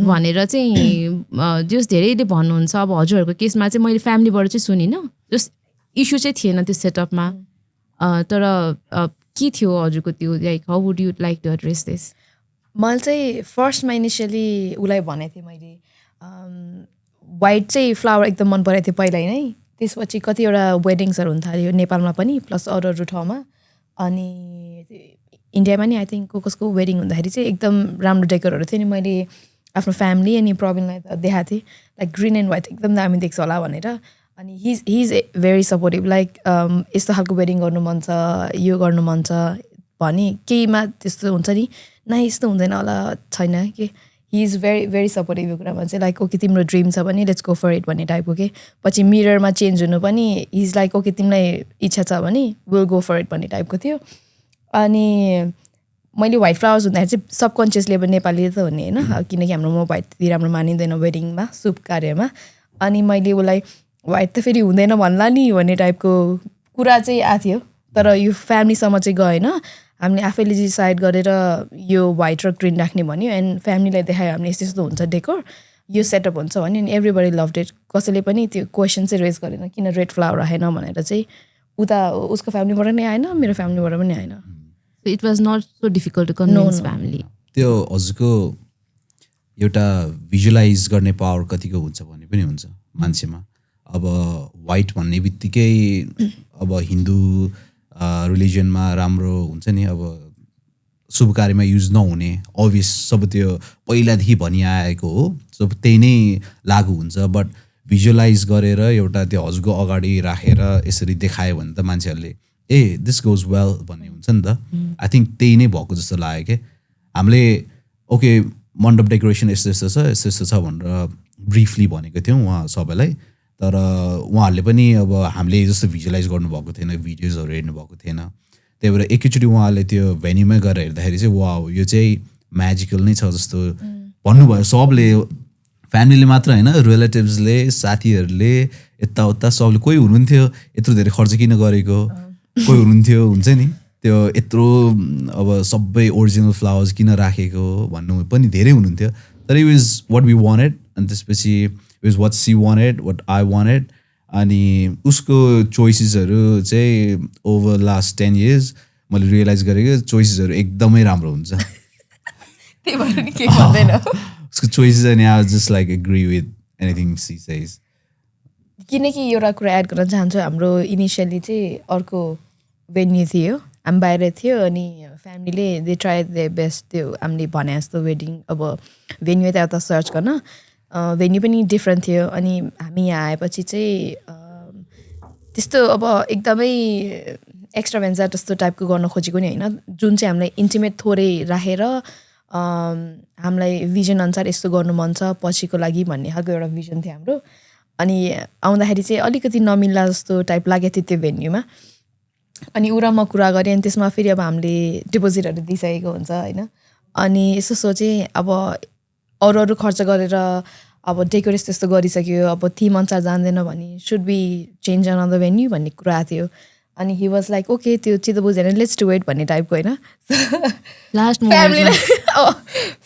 भनेर चाहिँ जस धेरैले भन्नुहुन्छ अब हजुरहरूको केसमा चाहिँ मैले फ्यामिलीबाट चाहिँ सुनिनँ जस इस्यु चाहिँ थिएन त्यो सेटअपमा तर के थियो हजुरको त्यो like how would you like to address this मैले चाहिँ फर्स्टमा इनिसियली उसलाई भनेको थिएँ मैले वाइट चाहिँ फ्लावर एकदम मन परेको थियो पहिल्यै नै त्यसपछि कतिवटा वेडिङ्सहरू हुन थाल्यो नेपालमा पनि प्लस अरू अरू ठाउँमा अनि इन्डियामा नि आई थिङ्क कसको वेडिङ हुँदाखेरि चाहिँ एकदम राम्रो डेकोरहरू थियो नि मैले आफ्नो फ्यामिली अनि प्रवीणलाई त देखाएको थिएँ लाइक ग्रिन एन्ड वाइट एकदम दामी देख्छ होला भनेर अनि he is very supportive like यस्तो खालको वेडिङ गर्नु मन छ यो गर्नु मन छ भने केहीमा त्यस्तो हुन्छ नि न यस्तो हुँदैन होला छैन कि he is very very supportive यो कुरामा चाहिँ लाइक ओके तिम्रो ड्रिम छ भने लेट्स गो फर इट भन्ने टाइपको के पछि मिररमा चेन्ज हुनु पनि इज लाइक ओके तिमीलाई इच्छा छ भने विल गो फर इट भन्ने टाइपको थियो अनि मैले व्हाइट फ्लावर्स हुँदाखेरि चाहिँ सबकन्सियसली अब नेपाली त हुने होइन किनकि हाम्रोमा व्हाइट त्यति राम्रो मानिँदैन वेडिङमा शुभ कार्यमा अनि मैले उसलाई व्हाइट त फेरि हुँदैन भन्ला नि भन्ने टाइपको कुरा चाहिँ आएको थियो तर यो फ्यामिलीसम्म चाहिँ गएन हामीले आफैले डिसाइड गरेर यो व्हाइट र ग्रिन राख्ने भन्यो एन्ड फ्यामिलीलाई देखायो हामीले यस्तो यस्तो हुन्छ डेकोर यो सेटअप हुन्छ भन्यो अनि एभ्रीबडी लभ इट कसैले पनि त्यो क्वेसन चाहिँ रेज गरेन किन रेड फ्लावर राखेन भनेर चाहिँ उता उसको फ्यामिलीबाट नै आएन मेरो फ्यामिलीबाट पनि आएन it was not so difficult to convince family त्यो हजुरको एउटा भिजुलाइज गर्ने पावर कतिको हुन्छ भन्ने पनि हुन्छ मान्छेमा अब व्हाइट भन्ने बित्तिकै अब हिन्दू रिलिजनमा राम्रो हुन्छ नि अब शुभ कार्यमा युज नहुने अभियस सब त्यो पहिलादेखि भनिआएको हो सब त्यही नै लागु हुन्छ बट भिजुलाइज गरेर एउटा त्यो हजुरको अगाडि राखेर यसरी देखायो भने त मान्छेहरूले ए दिस गोज वेल भन्ने हुन्छ नि त आई थिङ्क त्यही नै भएको जस्तो लाग्यो कि हामीले ओके मण्डप डेकोरेसन यस्तो यस्तो छ यस्तो यस्तो छ भनेर ब्रिफली भनेको थियौँ उहाँ सबैलाई तर उहाँहरूले पनि अब हामीले जस्तो भिजुलाइज गर्नुभएको थिएन भिडियोजहरू हेर्नुभएको थिएन त्यही भएर एकैचोटि उहाँले त्यो भेन्यूमै गएर हेर्दाखेरि चाहिँ वा यो चाहिँ म्याजिकल नै छ जस्तो भन्नुभयो सबले फ्यामिलीले मात्र होइन रिलेटिभ्सले साथीहरूले यताउता सबले कोही हुनुहुन्थ्यो यत्रो धेरै खर्च किन गरेको कोही हुनुहुन्थ्यो हुन्छ नि त्यो यत्रो अब सबै ओरिजिनल फ्लावर्स किन राखेको भन्नु पनि धेरै हुनुहुन्थ्यो तर it was what we wanted अनि त्यसपछि it was what she wanted what I wanted अनि उसको चोइसेसहरू चाहिँ ओभर लास्ट 10 years मैले रियलाइज गरेको चोइसेसहरू एकदमै राम्रो हुन्छ त्यही भएर नि के भन्दैन उसको चोइसेस अनि I just like agree with anything she says किनकि एउटा कुरा एड गर्न चाहन्छु हाम्रो इनिसियली चाहिँ अर्को भेन्यू थियो हामी बाहिर थियो अनि फ्यामिलीले दे ट्राई दे बेस्ट त्यो हामीले भने जस्तो वेडिङ अब भेन्यू यताउता सर्च गर्न भेन्यू पनि डिफ्रेन्ट थियो अनि हामी यहाँ आएपछि चाहिँ त्यस्तो अब एकदमै एक्स्ट्राभेन्जा जस्तो टाइपको गर्न खोजेको नि होइन जुन चाहिँ हामीलाई इन्टिमेट थोरै राखेर हामीलाई भिजन अनुसार यस्तो गर्नु मन छ पछिको लागि भन्ने खालको एउटा भिजन थियो हाम्रो अनि आउँदाखेरि चाहिँ अलिकति नमिल्ला जस्तो टाइप लागेको थियो त्यो भेन्यूमा अनि ऊ र म कुरा गरेँ अनि त्यसमा फेरि अब हामीले डिपोजिटहरू दिइसकेको हुन्छ होइन अनि यसो सोचेँ अब अरू अरू खर्च गरेर अब डेकोरेट त्यस्तो गरिसक्यो अब थिम अनुसार जान्दैन भने should be change another venue भन्ने कुरा थियो अनि हि वाज लाइक ओके त्यो चित्त बुझेन लेट्स डु इट भन्ने टाइपको होइन लास्ट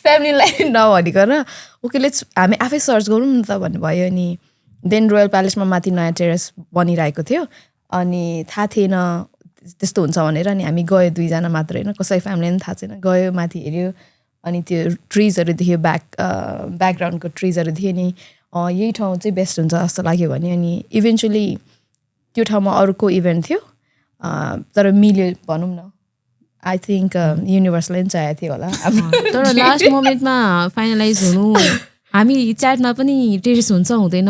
फ्यामिलीलाई नभनिकन ओके लेट्स हामी आफै सर्च गरौँ न त भन्ने भयो अनि देन रोयल प्यालेसमा माथि नयाँ टेरेस बनिरहेको थियो अनि थाहा थिएन त्यस्तो हुन्छ भनेर अनि हामी गयो 2जना मात्र होइन कसै फ्यामिली पनि थाहा छैन गयो माथि हेऱ्यो अनि त्यो ट्रिजहरू देख्यो ब्याकग्राउन्डको ट्रिजहरू देख्यो नि यही ठाउँ चाहिँ बेस्ट हुन्छ जस्तो लाग्यो भने अनि इभेन्चुली त्यो ठाउँमा अर्को इभेन्ट थियो तर मिल्यो भनौँ न आई थिङ्क युनिभर्सलाई पनि चाहेको थियो होला तर लास्ट मोमेन्टमा फाइनलाइज हुनु हामी च्याटमा पनि टेरेस हुन्छ हुँदैन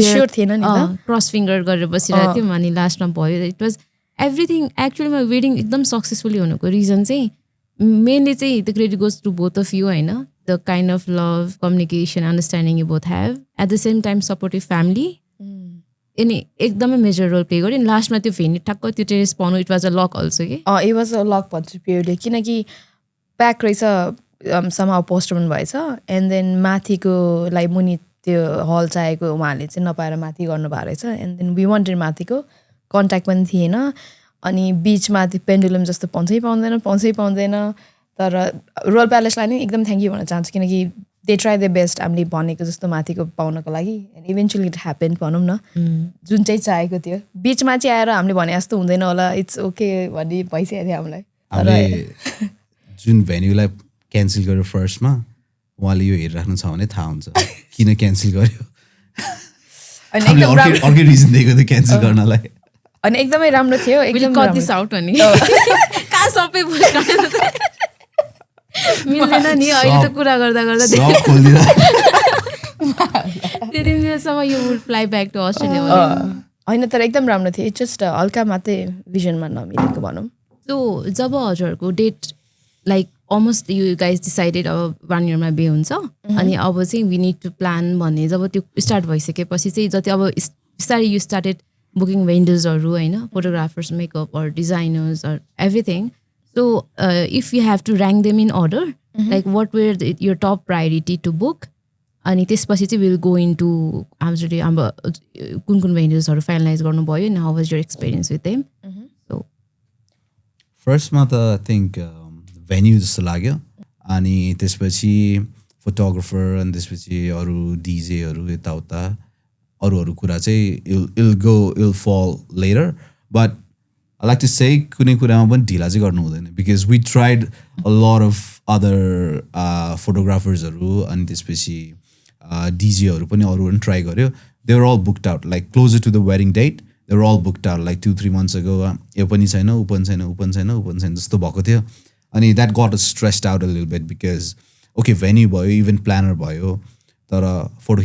स्योर थिएन नि क्रस फिङ्गर गरेर बसिरहेको थियौँ अनि लास्टमा भयो इट वाज एभ्रिथिङ एक्चुअलीमा वेडिङ एकदम सक्सेसफुली हुनुको रिजन चाहिँ मेनली चाहिँ the credit goes to both of you होइन the kind of love communication understanding you both have at the same time supportive family अनि एकदमै मेजर रोल प्ले गर्यो अनि लास्टमा त्यो फेरि ठ्याक्क त्यो टेरेस पाउनु it was a luck also कि इट वाज अ लक भन्छु प्योरली किनकि प्याक रहेछ समाउ पोस्टपोन भएछ एन्ड देन माथिकोलाई मुनि त्यो हल चाहिएको उहाँहरूले चाहिँ नपाएर माथि गर्नुभएको रहेछ एन्ड देन वी वान्टेड माथिको कन्ट्याक्ट पनि थिएन अनि बिचमा त्यो पेन्डुलम जस्तो पाउँछै पाउँदैन तर रोयल प्यालेसलाई नै एकदम थ्याङ्क यू भन्न चाहन्छु किनकि दे ट्राई द बेस्ट हामीले भनेको जस्तो माथिको पाउनको लागि एन्ड इभेन्चुली इट ह्यापेन भनौँ न जुन चाहिँ चाहेको थियो बिचमा चाहिँ आएर हामीले भने जस्तो हुँदैन होला इट्स ओके भन्ने भइसकेको थियो हामीलाई जुन भेन्यूलाई क्यान्सल गर्यो फर्स्टमा उहाँले यो हेरिराख्नु छ भने थाहा हुन्छ किन क्यान्सल गर्यो अर्कै रिजन दिएको थियो क्यान्सल गर्नलाई अनि एकदमै राम्रो थियो एकदम कति साउट भन्ने कहाँ सबै मिल्दैन नि अहिले त कुरा गर्दा त्यतिसम्म you would fly back to Australia होइन तर एकदम राम्रो थियो इट्स जस्ट हल्का मात्रै भिजनमा नमिलेको भनौँ सो जब हजुरहरूको date like almost you guys decided अब 1 yearमा बे हुन्छ अनि अब चाहिँ वी निड टु प्लान भन्ने जब त्यो स्टार्ट भइसकेपछि चाहिँ जति अब बिस्तारै यु स्टार्टेड बुकिङ भेन्डर्सहरू होइन photographers makeup or designers or everything so if you have to rank them in order like what were your top priority to book अनि त्यसपछि चाहिँ विल गो इन टु हजुरले अब कुन कुन भेन्डर्सहरू फाइनलाइज गर्नुभयो नि how was your experience with them so फर्स्टमा त आई थिङ्क भेन्यू जस्तो लाग्यो अनि त्यसपछि फोटोग्राफर अनि त्यसपछि अरू डिजेहरू यताउता अरू कुरा चाहिँ ill fall later but I like to say कुनै कुरामा पनि ढिला चाहिँ गर्नु हुँदैन because we tried a lot of other फोटोग्राफर्सहरू अनि त्यसपछि डिजेहरू पनि अरू पनि ट्राई गर्यो they were all booked out like closer to the wedding date they were all booked out like 2-3 months ago यो पनि छैन ऊ पनि छैन जस्तो भएको थियो अनि that got a stressed out a little bit because okay venue भयो इभेन्ट प्लानर भयो तर फोटो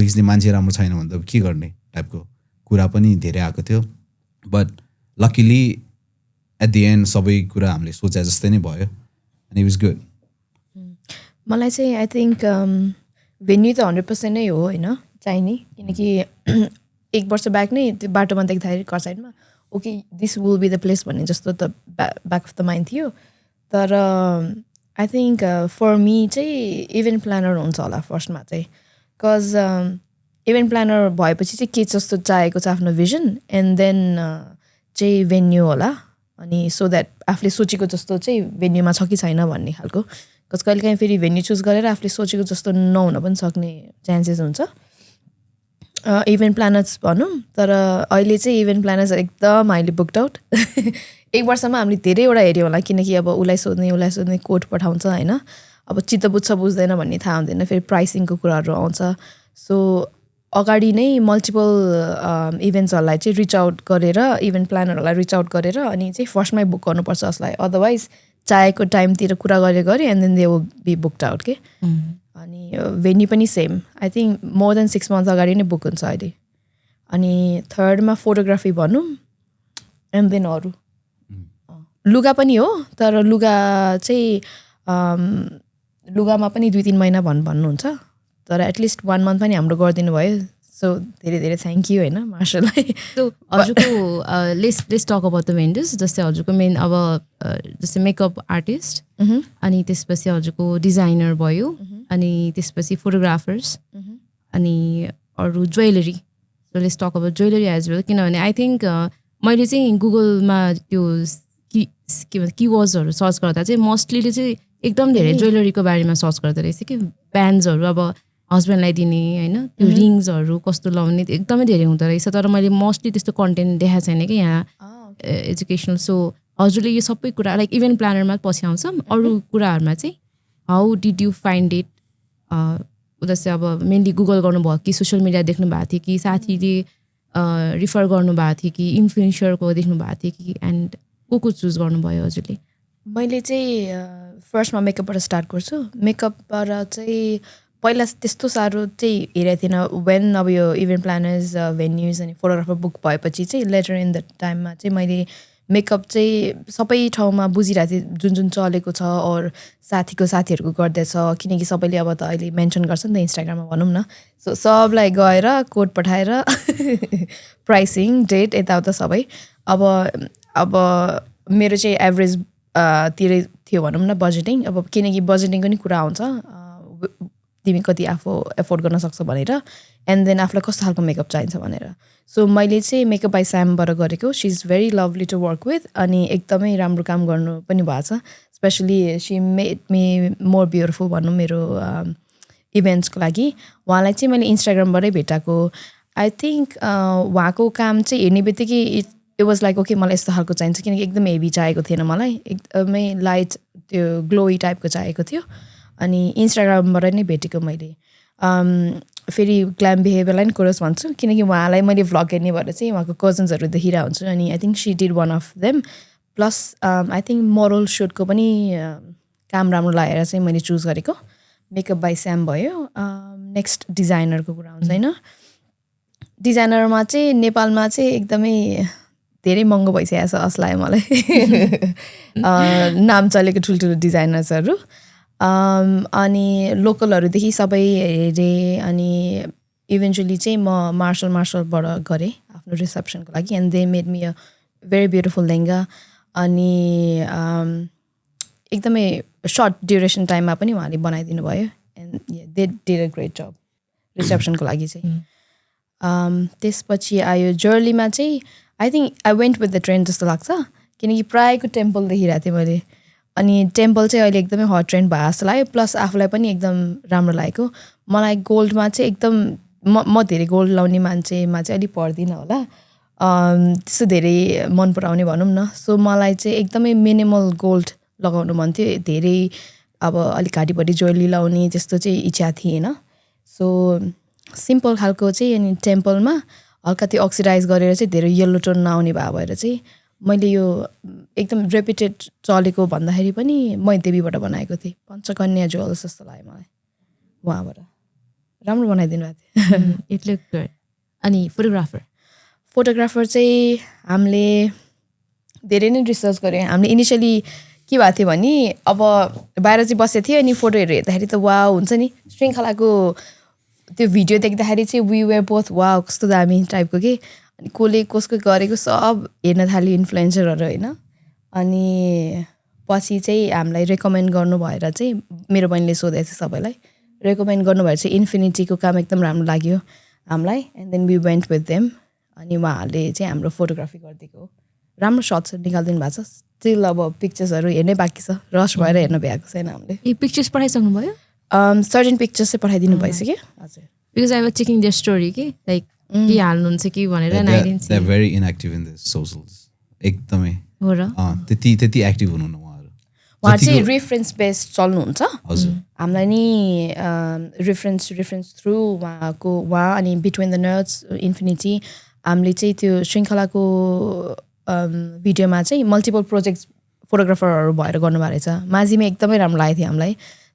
खिच्ने मान्छे राम्रो छैन भने त के गर्ने टाइपको कुरा पनि धेरै आएको थियो but luckily at the end सबै कुरा हामीले सोचे जस्तै नै भयो एन्ड इट वाज गुड मलाई चाहिँ आई थिङ्क भेन्यू त 100% नै हो होइन चाहिने किनकि 1 वर्ष ब्याक नै त्यो बाटोमा देख्दाखेरि कर साइडमा okay this will be the place भन्ने जस्तो त ब्याक अफ द माइन्ड थियो तर आई थिङ्क फर मी चाहिँ इभेन्ट प्लानर हुन्छ होला फर्स्टमा चाहिँ बिकज इभेन्ट प्लानर भएपछि चाहिँ के जस्तो चाहेको छ आफ्नो भिजन एन्ड देन चाहिँ भेन्यू होला अनि सो द्याट आफूले सोचेको जस्तो चाहिँ भेन्यूमा छ कि छैन भन्ने खालको बिकज कहिलेकाहीँ फेरि भेन्यू चुज गरेर आफूले सोचेको जस्तो नहुन पनि सक्ने चान्सेस हुन्छ इभेन्ट प्लानर्स भनौँ तर अहिले चाहिँ इभेन्ट प्लानर्स एकदम हाइली बुक्ड आउट 1 वर्षमा हामीले धेरैवटा हेऱ्यौँ होला किनकि अब उसलाई सोध्ने कोड पठाउँछ होइन अब चित्त बुझ्छ बुझ्दैन भन्ने थाहा हुँदैन फेरि प्राइसिङको कुराहरू आउँछ सो अगाडि नै मल्टिपल इभेन्ट्सहरूलाई चाहिँ रिच आउट गरेर इभेन्ट प्लानरहरूलाई रिच आउट गरेर अनि चाहिँ फर्स्टमै बुक गर्नुपर्छ जसलाई अदरवाइज चाहेको टाइमतिर कुरा गरे and then they will be booked out के अनि भेन्यू पनि same I think more than 6 months अगाडि नै बुक हुन्छ अहिले अनि थर्डमा फोटोग्राफी भनौँ एन्ड देन अरू लुगा पनि हो तर लुगा चाहिँ लुगामा पनि 2-3 महिना भन्नुहुन्छ तर एटलिस्ट 1 month पनि हाम्रो गरिदिनु भयो सो धेरै धेरै थ्याङ्क यू होइन मार्सललाई सो हजुरको let's talk about the vendors जस्तै हजुरको मेन अब जस्तै मेकअप आर्टिस्ट अनि त्यसपछि हजुरको डिजाइनर भयो अनि त्यसपछि फोटोग्राफर्स अनि अरू jewellery so let's talk about jewellery as well किनभने आई थिङ्क मैले चाहिँ गुगलमा त्यो के भन्छ किवर्ड्सहरू सर्च गर्दा चाहिँ मोस्टलीले चाहिँ एकदम धेरै ज्वेलरीको बारेमा सर्च गर्दो रहेछ कि ब्यान्ड्सहरू अब हस्बेन्डलाई दिने होइन त्यो रिङ्सहरू कस्तो लाउने एकदमै धेरै हुँदो रहेछ तर मैले मोस्टली त्यस्तो कन्टेन्ट देखाएको छैन कि यहाँ एजुकेसनल सो हजुरले यो सबै कुरा लाइक इभेन्ट प्लानरमा पछि आउँछ अरू कुराहरूमा चाहिँ how did you find it जस्तै अब मेनली गुगल गर्नुभयो कि सोसियल मिडिया देख्नु भएको थियो कि साथीले रिफर गर्नुभएको थियो कि इन्फ्लुएन्सरको देख्नु भएको थियो कि एन्ड को चुज गर्नुभयो हजुरले मैले चाहिँ फर्स्टमा मेकअपबाट स्टार्ट गर्छु मेकअपबाट चाहिँ पहिला त्यस्तो साह्रो चाहिँ हेरेको थिएन वेन अब यो इभेन्ट प्लानर्स भेन्यूज अनि फोटोग्राफर बुक भएपछि चाहिँ लेटर इन द टाइममा चाहिँ मैले मेकअप चाहिँ सबै ठाउँमा बुझिरहेको थिएँ जुन जुन चलेको छ और साथीहरूको गर्दैछ किनकि सबैले अब त अहिले मेन्सन गर्छ नि त इन्स्टाग्राममा भनौँ न सो सबलाई गएर कोड पठाएर प्राइसिङ डेट यताउता सबै अब मेरो चाहिँ एभरेज तिरै थियो भनौँ न बजेटिङ अब किनकि बजेटिङको नि कुरा आउँछ तिमी कति आफू एफोर्ड गर्न सक्छौ भनेर एन्ड देन आफूलाई कस्तो खालको मेकअप चाहिन्छ भनेर सो मैले चाहिँ मेकअप बाई स्यामबाट गरेको she is very lovely to work with अनि एकदमै राम्रो काम गर्नु पनि भएको छ specially she made me more beautiful भनौँ मेरो इभेन्ट्सको लागि उहाँलाई चाहिँ मैले इन्स्टाग्रामबाटै भेटाएको आई थिङ्क उहाँको काम चाहिँ हेर्ने बित्तिकै इट वाज लाइक ओके मलाई यस्तो खालको चाहिन्छ किनकि एकदमै हेभी चाहिएको थिएन मलाई एकदमै लाइट त्यो ग्लोई टाइपको चाहिएको थियो अनि इन्स्टाग्रामबाट नै भेटेको मैले फेरि ग्ल्याम बिहेभियरलाई नि कोरस भन्छु किनकि उहाँलाई मैले भ्लग हेर्ने भएर चाहिँ उहाँको कजन्सहरू देखिरहेको हुन्छु अनि I think C did one of them plus I think moral सुटको पनि काम राम्रो लागेर चाहिँ मैले चुज गरेको मेकअप बाई स्याम भयो नेक्स्ट डिजाइनरको कुरा हुन्छ होइन डिजाइनरमा चाहिँ नेपालमा चाहिँ एकदमै धेरै महँगो भइसकेको छ जस्तो लाग्यो मलाई नाम चलेको ठुल्ठुलो डिजाइनर्सहरू अनि लोकलहरूदेखि सबै हेरेँ अनि इभेन्चुली चाहिँ म मार्सलबाट गरेँ आफ्नो रिसेप्सनको लागि and they made me a very beautiful lehenga अनि एकदमै सर्ट ड्युरेसन टाइममा पनि उहाँले बनाइदिनु भयो and they did a great जब रिसेप्सनको लागि चाहिँ त्यसपछि आयो जर्लीमा चाहिँ I think I went with the trend जस्तो लाग्छ किनकि प्रायःको टेम्पल देखिरहेको थिएँ मैले अनि टेम्पल चाहिँ अहिले एकदमै हट ट्रेन्ड भयो जस्तो लाग्यो प्लस आफूलाई पनि एकदम राम्रो लागेको मलाई गोल्डमा चाहिँ एकदम म धेरै गोल्ड लाउने मान्छेमा चाहिँ अलिक पर्दिनँ होला त्यस्तो धेरै मन पराउने भनौँ न सो मलाई चाहिँ एकदमै मिनिमल गोल्ड लगाउनु मन थियो धेरै अब अलिक घाँटीपट्टि ज्वेलरी लाउने त्यस्तो चाहिँ इच्छा थिएन सो सिम्पल खालको चाहिँ अनि टेम्पलमा हल्का त्यो अक्सिडाइज गरेर चाहिँ धेरै येल्लो टोन नआउने भएर चाहिँ मैले यो एकदम रेपुटेड चलेको भन्दाखेरि पनि मैदेवीबाट बनाएको थिएँ पञ्चकन्या ज्वेल्स जस्तो लाग्यो मलाई उहाँबाट राम्रो बनाइदिनु भएको थियो इट लुक गुड अनि फोटोग्राफर चाहिँ हामीले धेरै नै रिसर्च गऱ्यौँ हामीले इनिसियली के भएको थियो भने अब बाहिर चाहिँ बसेको थियो अनि फोटोहरू हेर्दाखेरि त वा हुन्छ नि श्रृङ्खलाको त्यो भिडियो देख्दाखेरि चाहिँ वी वेयर बोथ वा कस्तो दामी टाइपको के अनि कसले कसको गरेको सब हेर्न थाल्यो इन्फ्लुएन्सरहरू होइन अनि पछि चाहिँ हामीलाई रेकमेन्ड गर्नु भएर चाहिँ मेरो बहिनीले सोधेको थियो सबैलाई रेकमेन्ड गर्नु भएर चाहिँ इन्फिनिटीको काम एकदम राम्रो लाग्यो हामीलाई and then we went with them अनि उहाँहरूले चाहिँ हाम्रो फोटोग्राफी गरिदिएको राम्रो सर्ट्सहरू निकालिदिनु भएको छ स्टिल अब पिक्चर्सहरू हेर्नै बाँकी छ रस भएर हेर्न भ्याएको छैन हामीले पिक्चर्स पठाइसक्नु भयो सर्टेन पिक्चर्स चाहिँ पठाइदिनु भइसक्यो हजुर because I was checking their story कि लाइक के हाल्नुहुन्छ कि भनेर they are very inactive in the socials एकदमै हो र त्यति एक्टिभ हुनुहुन्न उहाँहरू उहाँ चाहिँ रेफरेन्स बेस्ड चल्नुहुन्छ हजुर हामीलाई नि रेफरेन्स थ्रु उहाँ अनि बिट्विन द नर्ड्स इन्फिनिटी हामीले चाहिँ त्यो श्रृङ्खलाको भिडियोमा चाहिँ मल्टिपल प्रोजेक्ट फोटोग्राफरहरू भएर गर्नुभएको रहेछ माझीमा एकदमै राम्रो लागेको थियो हामीलाई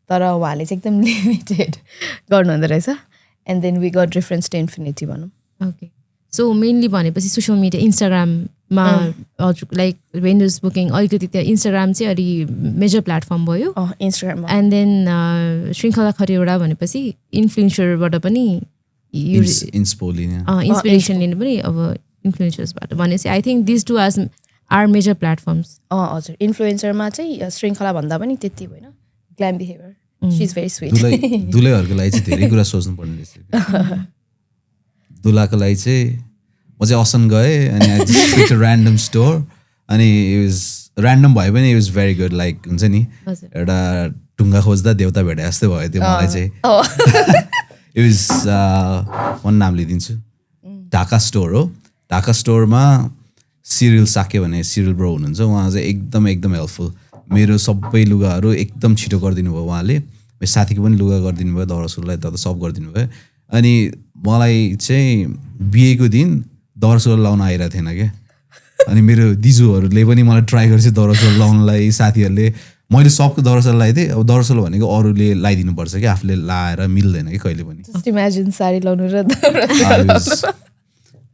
तर उहाँले चाहिँ एकदम लिमिटेड गर्नुहुँदो रहेछ and then we got reference to infinity भनौँ ओके सो मेनली भनेपछि सोसियल मिडिया इन्स्टाग्राममा हजुर लाइक भेन्डर्स बुकिङ अलिकति त्यहाँ इन्स्टाग्राम चाहिँ अलि मेजर प्लेटफर्म भयो इन्स्टाग्राममा एन्ड देन श्रृङ्खला खरेवडा भनेपछि इन्फ्लुएन्सरबाट पनि इन्सपिरेसन लिनु पनि अब इन्फ्लुएन्सर्सबाट भनेपछि I think this two are major platforms हजुर इन्फ्लुएन्सरमा चाहिँ श्रृङ्खला भन्दा पनि त्यति होइन glam behaviour she is very sweet दुलैहरूको लागि चाहिँ धेरै कुरा सोच्नु पर्ने रहेछ दुलाको लागि चाहिँ म चाहिँ असन गएँ अनि ऱ्यान्डम स्टोर अनि ऱ्यान्डम भयो भने it was very good like हुन्छ नि एउटा ढुङ्गा खोज्दा देउता भेटे जस्तै भयो त्यो मलाई चाहिँ इट वाज म नाम लिइदिन्छु ढाका स्टोर हो ढाका स्टोरमा सिरियल साके भने सिरियल ब्रो हुनुहुन्छ उहाँ चाहिँ एकदम हेल्पफुल मेरो सबै लुगाहरू एकदम छिटो गरिदिनु भयो उहाँले मेरो साथीको पनि लुगा गरिदिनु भयो दौरा सुरुलाई त सब गरिदिनु भयो अनि मलाई चाहिँ बिहेको दिन दौरा सुरुवाल लाउन आइरहेको थिएन क्या अनि मेरो दिजुहरूले पनि मलाई ट्राई गरेको दौरा सुरुवाल लाउनलाई साथीहरूले मैले सबको दौरा सुरुवाल लगाएको थिएँ अब दौरा सुरुवाल भनेको अरूले लगाइदिनुपर्छ कि आफूले लाएर मिल्दैन कि कहिले पनि इमेजिन साडी लाउनु र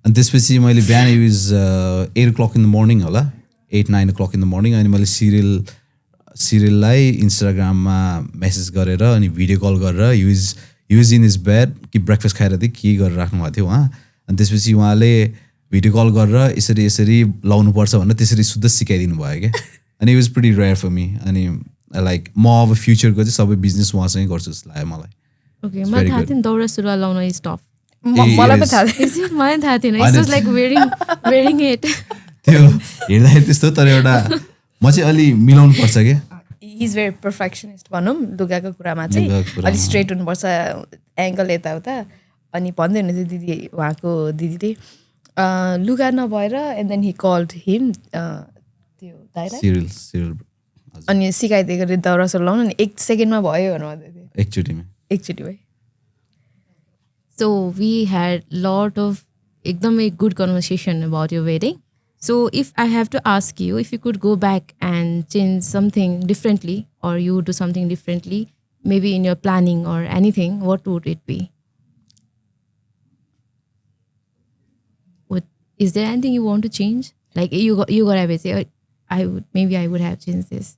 अनि त्यसपछि मैले बिहान use 8 o'clock in the morning होला 8-9 o'clock इन द मर्निङ अनि मैले सिरियललाई इन्स्टाग्राममा मेसेज गरेर अनि भिडियो कल गरेर युज इन इज बेड कि ब्रेकफास्ट खाएर थिएँ के गरेर राख्नुभएको थियो उहाँ अनि त्यसपछि उहाँले भिडियो कल गरेर यसरी लाउनुपर्छ भनेर त्यसरी शुद्ध सिकाइदिनु भयो क्या अनि it was pretty rare for me अनि लाइक म अब फ्युचरको चाहिँ सबै बिजनेस उहाँसँगै गर्छु जस्तो लाग्यो मलाई ओके मलाई थाहा थिएन दौरा सुरुवाल लाउन इज टफ मलाई पनि थाहा मलाई थाहा थिएन it's was like wearing it त्यो हेर्दाखेरि त्यस्तो तर एउटा म चाहिँ अलि मिलाउनु पर्छ क्या इज भेरी पर्फेक्सनिस्ट भनौँ लुगाको कुरामा चाहिँ अलिक स्ट्रेट हुनुपर्छ एङ्गल यताउता अनि भन्दै हुनुहुन्थ्यो दिदी उहाँको दिदीले लुगा नभएर एन्ड देन हि कल्ड हिम त्यो सिरियल अनि सिकाइदिएको दौरा सुरुवाल लाउनु नि 1 सेकेन्डमा भयो भनेर भन्दै थियो एकचोटि भयो So we had lot of ekdamai good conversation about your wedding. So if I have to ask you, if you could go back and change something differently or you do something differently, maybe in your planning or anything, what would it be? Is there anything you want to change? Like you got to say maybe I would have changed this.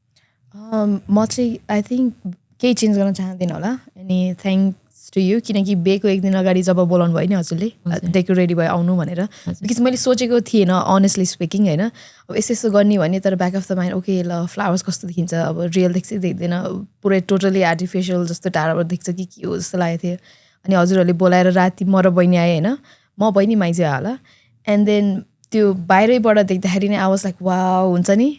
म चाहिँ I think केही change गर्न चाहँदिनँ होला अनि thanks to you किनकि बिहेको एक दिन अगाडि जब बोलाउनु भयो नि हजुरले डेको रेडी भयो आउनु भनेर बिकज मैले सोचेको थिएन अनेस्टली स्पिकिङ होइन अब यस्तो यस्तो गर्ने भने तर back of the mind okay ल फ्लावर्स कस्तो देखिन्छ अब रियल देख्छ देख्दैन पुरै टोटली आर्टिफिसियल जस्तो टाढाबाट देख्छ कि के हो जस्तो लागेको थियो अनि हजुरहरूले बोलाएर राति म र बहिनी आएँ होइन म बहिनी माइज होला एन्ड देन त्यो बाहिरैबाट देख्दाखेरि नै आवाज लाइक वा हुन्छ नि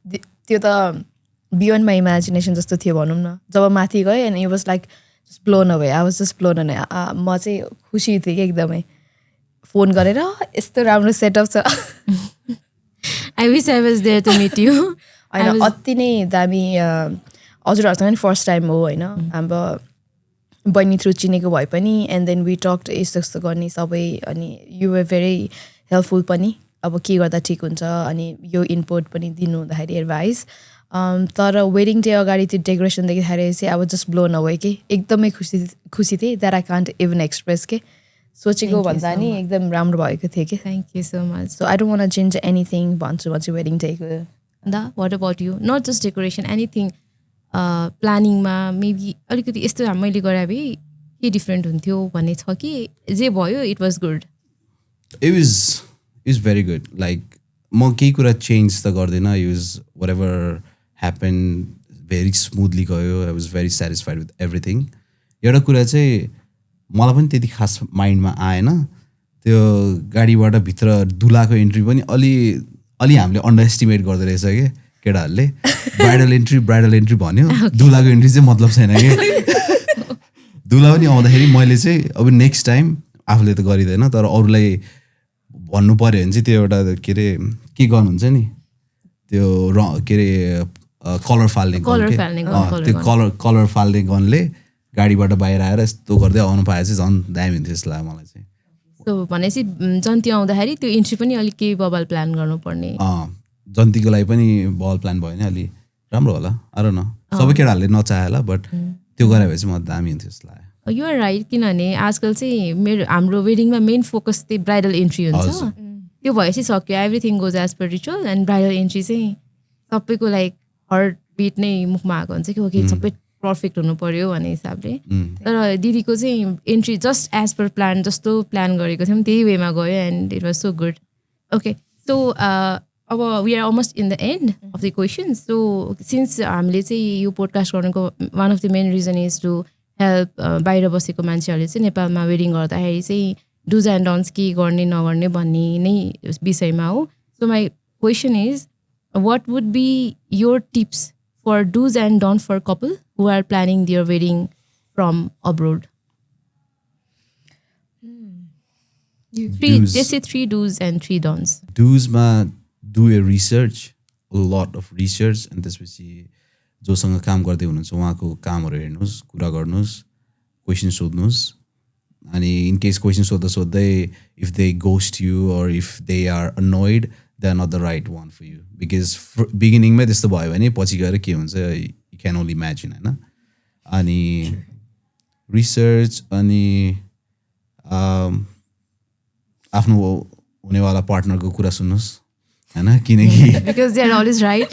त्यो त बियोन्ड माई इमेजिनेसन जस्तो थियो भनौँ न जब माथि गएँ and it was like just blown away I was just blown away म चाहिँ खुसी थिएँ कि एकदमै फोन गरेर यस्तो राम्रो सेटअप छ I wish I was there to meet you. होइन अति नै दामी हजुरहरूसँग नि फर्स्ट टाइम हो होइन हाम्रो बहिनी थ्रु चिनेको भए पनि एन्ड देन वी टक यस्तो यस्तो गर्ने सबै अनि यु वर भेरी हेल्पफुल पनि अब के गर्दा ठिक हुन्छ अनि यो इनपुट पनि दिनु हुँदाखेरि एडभाइस तर वेडिङ डे अगाडि त्यो डेकोरेसन देख्दाखेरि चाहिँ अब जस्ट ब्लोन अवे कि एकदमै खुसी थिएँ that I can't even express के सोचेको भन्दा नि एकदम राम्रो भएको थियो कि Thank you so much. So I don't want change anything भन्छु म चाहिँ वेडिङ डेको Da, what about you? Not just decoration, anything. Planning ma maybe अलिकति यस्तो मैले गरे भए के डिफरेन्ट हुन्थ्यो भन्ने छ कि जे भयो it was good. It was very good. Like म केही कुरा चेन्ज त गर्दिनँ. It was whatever happened very smoothly गयो. I was very satisfied with everything. एउटा कुरा चाहिँ मलाई पनि त्यति खास माइन्डमा आएन. त्यो गाडीबाट भित्र दुलाको एन्ट्री पनि अलि हामीले अन्डर एस्टिमेट गर्दो रहेछ कि केटाहरूले ब्राइडल एन्ट्री भन्यो दुलाको एन्ट्री चाहिँ मतलब छैन कि दुला पनि आउँदाखेरि मैले चाहिँ अब नेक्स्ट टाइम आफूले त गरिँदैन तर अरूलाई भन्नु पऱ्यो भने चाहिँ त्यो एउटा के गर्नुहुन्छ नि त्यो के अरे कलर फाल्ने त्यो कलर फाल्ने गनले गाडीबाट बाहिर आएर यस्तो गर्दै आउनु पाए चाहिँ झन् दामी हुन्थ्यो जस्तो लाग्यो मलाई चाहिँ. सो भनेपछि जन्ती आउँदाखेरि त्यो इन्ट्री पनि अलिक केही बबल प्लान गर्नुपर्ने. जन्तीको लागि पनि बल प्लान भयो भने अलि राम्रो होला अरू न सबै केटाहरूले नचाहे होला बट त्यो गरे भए चाहिँ म दामी हुन्थ्यो जस्तो लाग्यो. युआर राइट किनभने आजकल चाहिँ हाम्रो वेडिङमा मेन फोकस चाहिँ ब्राइडल इन्ट्री हुन्छ. त्यो भएपछि सक्यो everything goes as per ritual and bridal entry चाहिँ सबैको लाइक हार्ट बिट नै मुखमा आएको हुन्छ कि ओके सबै पर्फेक्ट हुनु पर्यो भन्ने हिसाबले. तर दिदीको चाहिँ entry just as per plan जस्तो प्लान गरेको थियौँ त्यही वेमा गयो and it was so good. Okay so अब we are almost in the end of the question. So since हामीले चाहिँ यो पोडकास्ट गर्नुको one of the main reason is to help बाहिर बसेको मान्छेहरूले चाहिँ नेपालमा वेडिङ गर्दाखेरि चाहिँ डुज एन्ड डन्स के गर्ने नगर्ने भन्ने नै विषयमा हो. So my question is what would be your tips for do's and don'ts for couple who are planning their wedding from abroad? They say 3 do's and 3 don'ts. Do's ma do a research, a lot of research and त्यसपछि जोसँग काम गर्दै हुनुहुन्छ उहाँको कामहरू हेर्नुहोस् कुरा गर्नुहोस् क्वेसन सोध्नुहोस् अनि इन केस क्वेसन सोध्दै if they ghost you or if they are annoyed they are not the right one for you because बिगिनिङमै त्यस्तो भयो भने पछि गएर के हुन्छ you can only imagine हैन. अनि रिसर्च अनि आफ्नो हुनेवाला पार्टनरको कुरा सुन्नुहोस् हैन किनकि because they are always right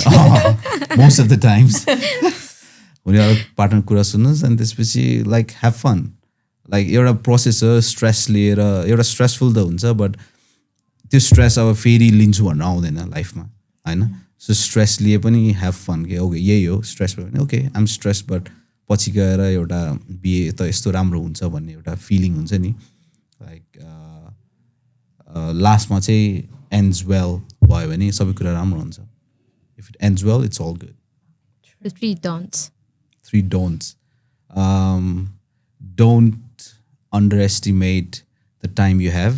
most of the times हुनेवाला पार्टनरको कुरा सुन्नुहोस् अनि त्यसपछि लाइक ह्याभ फन लाइक एउटा प्रोसेस हो स्ट्रेस लिएर एउटा स्ट्रेसफुल त हुन्छ बट त्यो स्ट्रेस अब फेरि लिन्छु भन्न आउँदैन लाइफमा होइन. सो स्ट्रेस लिए पनि ह्याभ फन के ओके यही हो स्ट्रेस भयो भने ओके आइएम स्ट्रेस बट पछि गएर एउटा बिहे त यस्तो राम्रो हुन्छ भन्ने एउटा फिलिङ हुन्छ नि लाइक लास्टमा चाहिँ एन्ड्स वेल भयो भने सबै कुरा राम्रो हुन्छ. If it ends well it's all good. 3 don'ts. 3 don'ts. Don't underestimate the time you have.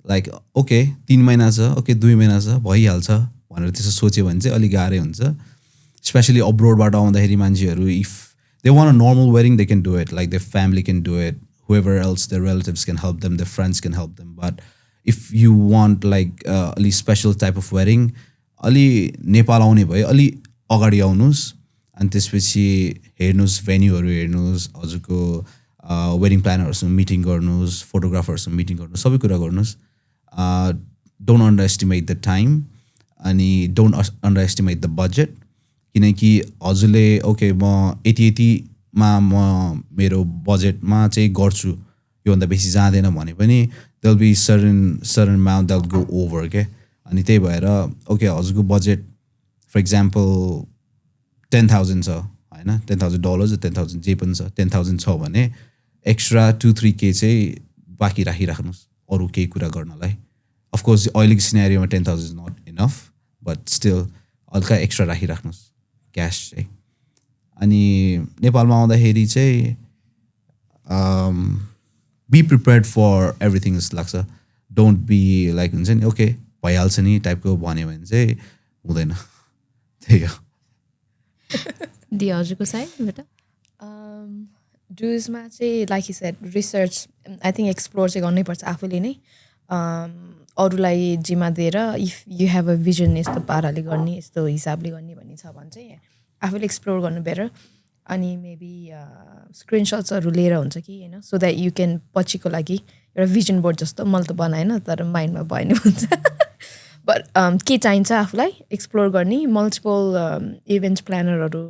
Like okay 3 महिना छ ओके 2 महिना छ भइहाल्छ भनेर त्यसो सोच्यो भने चाहिँ अलिक गाह्रै हुन्छ. स्पेसली अब्रोडबाट आउँदाखेरि मान्छेहरू if they want a normal wedding they can do it like the family can do it whoever else their relatives can help them their friends can help them but if you want like अलि special type of wedding अलि नेपाल आउने भयो अलि अगाडि आउनुहोस् अनि त्यसपछि हेर्नुहोस् भेन्यूहरू हेर्नुहोस् हजुरको वेडिङ प्लानरहरूसँग मिटिङ गर्नुहोस् फोटोग्राफरहरूसँग मिटिङ गर्नुहोस् सबै कुरा गर्नुहोस्. don't underestimate the time अनि don't underestimate the budget किनकि हजुरले ओके म यति म मेरो बजेटमा चाहिँ गर्छु योभन्दा बेसी जाँदैन भने पनि there will be certain amount that will go over के अनि त्यही भएर ओके हजुरको बजेट फर इक्जाम्पल 10,000 छ होइन $10,000 $10,000 जे पनि छ 10,000 छ भने एक्स्ट्रा 2-3K चाहिँ बाँकी राखिराख्नुहोस् अरू केही कुरा गर्नलाई अफकोर्स अहिलेको सिनेरियोमा 10,000 is not enough but still हल्का एक्स्ट्रा राखिराख्नुहोस् क्यास चाहिँ अनि नेपालमा आउँदाखेरि चाहिँ बी प्रिपेयर्ड फर एभ्रिथिङ जस्तो लाग्छ डोन्ट बी लाइक हुन्छ नि ओके भइहाल्छ नि टाइपको भन्यो भने चाहिँ हुँदैन त्यही हो दि हजुरको साइडबाट ड्रुजमा चाहिँ like shed research I think explore चाहिँ गर्नैपर्छ आफूले नै अरूलाई जिम्मा दिएर if you have a vision यस्तो पाराले गर्ने यस्तो हिसाबले गर्ने भन्ने छ भने चाहिँ आफूले एक्सप्लोर गर्नु बेटर अनि मेबी स्क्रिनसट्सहरू लिएर हुन्छ कि होइन सो द्याट यु क्यान पछिको लागि एउटा भिजन बोर्ड जस्तो मैले त बनाएन तर माइन्डमा भयो नि हुन्छ बट के चाहिन्छ आफूलाई एक्सप्लोर गर्ने मल्टिपल इभेन्ट प्लानरहरू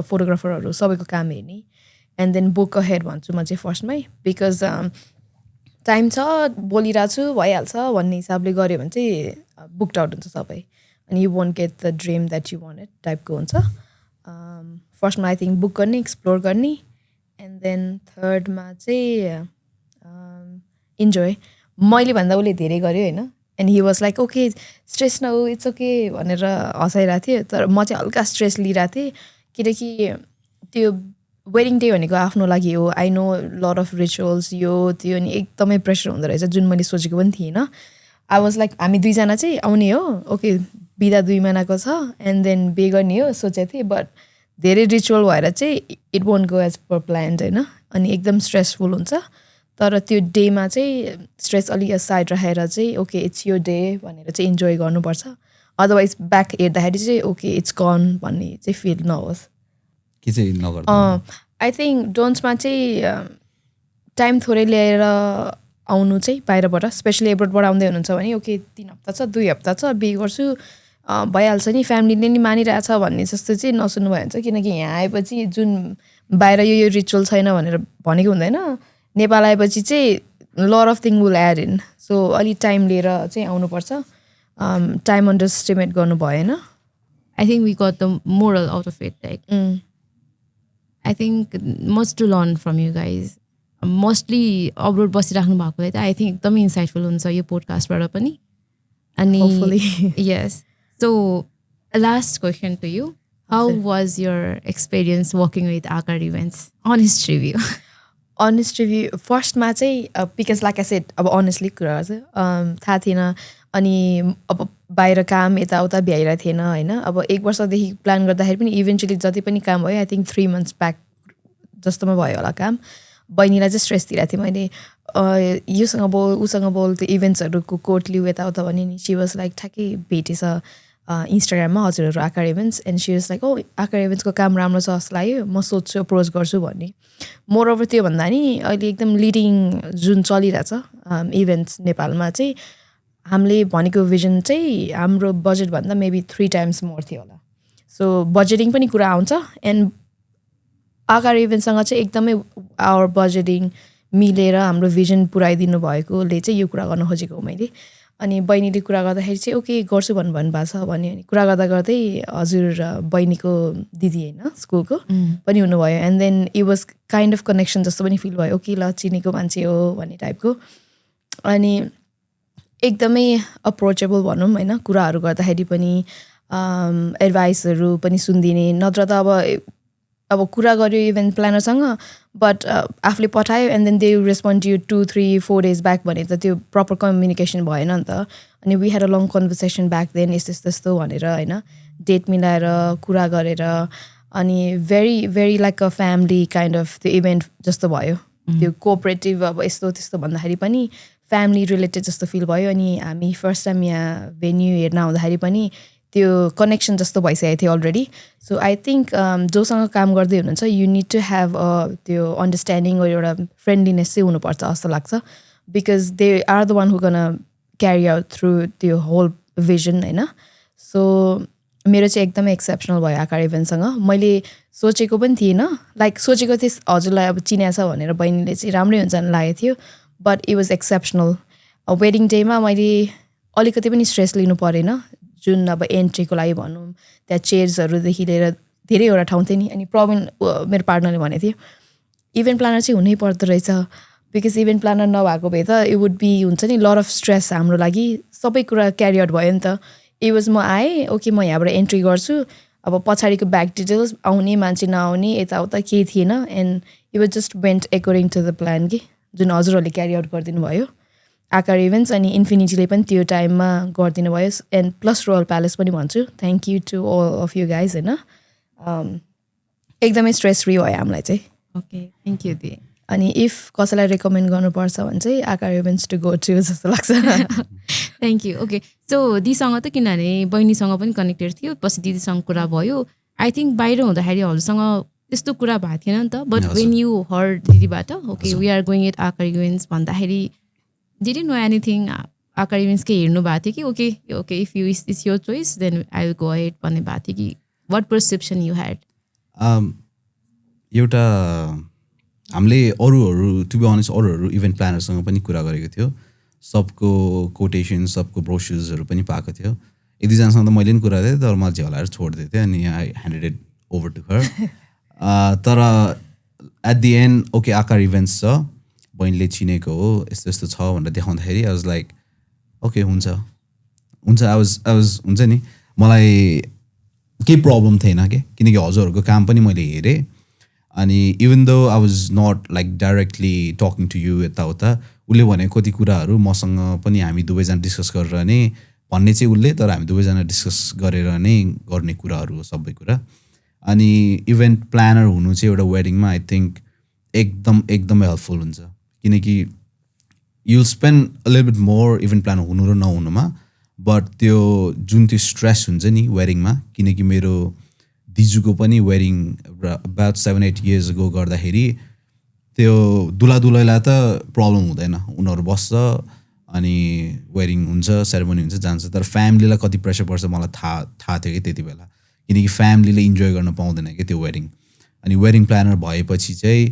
फोटोग्राफरहरू सबैको काम हेर्ने एन्ड देन बुक अहेड भन्छु म चाहिँ फर्स्टमै बिकज टाइम छ बोलिरहेको छु भइहाल्छ भन्ने हिसाबले गऱ्यो भने चाहिँ बुक्ड आउट हुन्छ सबै अनि you won't get the dream that you want it टाइपको हुन्छ फर्स्टमा आई थिङ्क बुक गर्ने एक्सप्लोर गर्ने एन्ड देन थर्डमा चाहिँ इन्जोय मैले भन्दा उसले धेरै गर्यो होइन and he was like okay stress न इट्स ओके भनेर हँसाइरहेको थियो तर म चाहिँ हल्का स्ट्रेस लिइरहेको थिएँ किनकि त्यो वेडिङ डे भनेको आफ्नो लागि हो I know lot of rituals यो त्यो अनि एकदमै प्रेसर हुँदो रहेछ जुन मैले सोचेको पनि थिइनँ आई वाज लाइक हामी दुईजना चाहिँ आउने हो ओके बिदा 2 महिनाको छ एन्ड देन बे गर्ने हो सोचेको थिएँ बट धेरै रिचुअल भएर चाहिँ it won't go as per planned होइन अनि एकदम स्ट्रेसफुल हुन्छ तर त्यो डेमा चाहिँ स्ट्रेस अलिक साइड राखेर चाहिँ ओके इट्स यो डे भनेर चाहिँ इन्जोय गर्नुपर्छ अदरवाइज ब्याक हेर्दाखेरि चाहिँ ओके इट्स गन भन्ने चाहिँ फिल नहोस् के चाहिँ नगर्दा आई थिङ्क डोन्ट्समा चाहिँ टाइम थोरै ल्याएर आउनु चाहिँ बाहिरबाट स्पेसली एब्रोडबाट आउँदै हुनुहुन्छ भने ओके 3 हप्ता छ 2 हप्ता छ बे गर्छु भइहाल्छ नि फ्यामिलीले नि मानिरहेछ भन्ने जस्तो चाहिँ नसुन्नु भयो हुन्छ किनकि यहाँ आएपछि जुन बाहिर यो रिचुअल छैन भनेर भनेको हुँदैन नेपाल आएपछि चाहिँ lot of thing will add in so अलिक टाइम लिएर चाहिँ आउनुपर्छ टाइम अन्डर एस्टिमेट गर्नु भएन I think we got the moral out of it. Like, I think much to learn from you guys. Mostly abroad बसिराख्नु भएकोले त I think एकदमै insightful हुन्छ यो पोडकास्टबाट पनि अनि Hopefully. yes. So last question to you. How was your experience working with Aakar events? Honest review. Honest review फर्स्टमा चाहिँ बिकज लाइक आई सेड अब अनेस्टली कुरा चाहिँ थाहा थिएन अनि अब बाहिर काम यताउता भ्याइरहेको थिएन होइन अब 1 वर्षदेखि प्लान गर्दाखेरि पनि इभेन्चुली जति पनि काम भयो आई थिङ्क 3 months ब्याक जस्तोमा भयो होला काम बहिनीलाई चाहिँ स्ट्रेस दिइरहेको थिएँ मैले योसँग बोल उसँग बोल त्यो इभेन्ट्सहरूको कोड लिउ यताउता भने नि सी वाज लाइक ठ्याक्कै भेटेछ इन्स्टाग्राममा हजुरहरू Aakar events and she was like oh Aakar इभेन्ट्सको काम राम्रो छ जस्तो लाग्यो म सोध्छु अप्रोच गर्छु भन्ने मोर ओभर त्यो भन्दा नि अहिले एकदम लिडिङ जुन चलिरहेछ इभेन्ट्स नेपालमा चाहिँ हामीले भनेको भिजन चाहिँ हाम्रो बजेटभन्दा मेबी 3 times मोर थियो होला सो बजेटिङ पनि कुरा आउँछ एन्ड आकार इभेन्टसँग चाहिँ एकदमै आवर बजेटिङ मिलेर हाम्रो भिजन पुऱ्याइदिनु भएकोले चाहिँ यो कुरा गर्न खोजेको हो मैले अनि बहिनीले कुरा गर्दाखेरि चाहिँ ओके गर्छु भन्नुभएको छ भने अनि कुरा गर्दा गर्दै हजुर बहिनीको दिदी होइन स्कुलको पनि हुनुभयो and then it was kind of connection जस्तो पनि फिल भयो ओके ल चिनेको मान्छे हो भन्ने टाइपको अनि एकदमै अप्रोचेबल भनौँ होइन कुराहरू गर्दाखेरि पनि एडभाइसहरू पनि सुनिदिने नत्र त अब कुरा गर्यो इभेन्ट प्लानरसँग बट आफूले पठायो and then they respond you 2-3-4 days back भने त त्यो प्रपर कम्युनिकेसन भएन नि त अनि we had a long conversation back then यस्तो यस्तो भनेर होइन डेट मिलाएर कुरा गरेर अनि very very like a family kind of त्यो इभेन्ट जस्तो भयो त्यो कोअपरेटिभ अब यस्तो त्यस्तो भन्दाखेरि पनि फ्यामिली रिलेटेड जस्तो फिल भयो अनि हामी फर्स्ट टाइम यहाँ भेन्यू हेर्न आउँदाखेरि पनि त्यो कनेक्सन जस्तो भइसकेको थियो अलरेडी सो आई थिङ्क जोसँग काम गर्दै हुनुहुन्छ यु निड टु ह्याभ त्यो अन्डरस्ट्यान्डिङ एउटा फ्रेन्डलिनेस चाहिँ हुनुपर्छ जस्तो लाग्छ because they are the one who gonna carry out through त्यो होल भिजन होइन. सो मेरो चाहिँ एकदमै एक्सेप्सनल भयो आकार इभेन्टसँग. मैले सोचेको पनि थिइनँ, लाइक सोचेको थिएँ हजुरलाई अब चिन्या छ भनेर बहिनीले चाहिँ राम्रै हुन्छ भने लागेको थियो, but it was exceptional. Wedding डेमा मैले अलिकति पनि स्ट्रेस लिनु परेन. जुन अब एन्ट्रीको लागि भनौँ, त्यहाँ चेयर्सहरूदेखि लिएर धेरैवटा ठाउँ थियो नि. अनि प्रवीण मेरो पार्टनरले भनेको थियो इभेन्ट प्लानर चाहिँ हुनै पर्दो रहेछ, बिकज इभेन्ट प्लानर नभएको भए त इट वुड बी हुन्छ नि लट अफ स्ट्रेस हाम्रो लागि. सबै कुरा क्यारी आउट भयो नि त. इट वाज म आएँ, ओके म यहाँबाट एन्ट्री गर्छु, अब पछाडिको ब्याक डिटेल्स आउने मान्छे नआउने यताउता केही थिएन. And it was just went according to the plan कि जुन हजुरहरूले क्यारी आउट गरिदिनु भयो. आकार इभेन्ट्स अनि इन्फिनिटीले पनि त्यो टाइममा गरिदिनु भयो. एन्ड प्लस रोयल प्यालेस पनि भन्छु, thank you to all of you guys होइन. एकदमै स्ट्रेस फ्री भयो हामीलाई चाहिँ. ओके, थ्याङ्क यू दिदी. अनि इफ कसैलाई रेकमेन्ड गर्नुपर्छ भने चाहिँ आकार इभेन्ट्स टु गो टु जस्तो लाग्छ. Thank you. ओके, सो दिदीसँग त किनभने बहिनीसँग पनि कनेक्टेड थियो, पछि दिदीसँग कुरा भयो. आई थिङ्क बाहिर हुँदाखेरि हजुरसँग त्यस्तो कुरा भएको थिएन नि त, बट वेन यु हर्ड दिदीबाट okay we are going at Aakar events भन्दाखेरि did you know anything Aakar इभेन्ट्सकै हेर्नु भएको थियो कि okay okay if you it's your choice then I will go at भन्ने भएको थियो कि वाट पर्सेप्सन यु ह्याड? एउटा हामीले अरूहरू टु बी अनेस्ट अरूहरू इभेन्ट प्लानरसँग पनि कुरा गरेको थियो. सबको कोटेसन सबको ब्रोसर्सहरू पनि पाएको थियो. एक दुईजनासँग त मैले पनि कुरा गरेँ, तर मलाई झ्यालाएर छोडिदिएको थिएँ अनि I handed it over to her. तर at the end okay Aakar events छ, बहिनीले चिनेको हो, यस्तो यस्तो छ भनेर देखाउँदाखेरि आई वाज लाइक ओके हुन्छ हुन्छ. आई वाज हुन्छ नि, मलाई केही प्रब्लम थिएन कि, किनकि हजुरहरूको काम पनि मैले हेरेँ. अनि even though I was not like directly talking to you यताउता, उसले भनेको कति कुराहरू मसँग पनि हामी दुवैजना डिस्कस गरेर नै भन्ने चाहिँ उसले, तर हामी दुवैजना डिस्कस गरेर नै गर्ने कुराहरू हो सबै कुरा. अनि इभेन्ट प्लानर हुनु चाहिँ एउटा वेडिङमा आई थिङ्क एकदमै हेल्पफुल हुन्छ, किनकि you spend a little bit more event planner हुनु र नहुनुमा. बट त्यो जुन त्यो स्ट्रेस हुन्छ नि वेडिङमा, किनकि मेरो दिजुको पनि वेडिङ अबाउट 7-8 years ago गर्दाखेरि त्यो दुला दुलैलाई त प्रब्लम हुँदैन, उनीहरू बस्छ अनि वेडिङ हुन्छ, सेरेमनी हुन्छ, जान्छ. तर फ्यामिलीलाई कति प्रेसर पर्छ मलाई थाहा थियो कि त्यति बेला, किनकि फ्यामिलीले इन्जोय गर्न पाउँदैन कि त्यो वेडिङ. अनि वेडिङ प्लानर भएपछि चाहिँ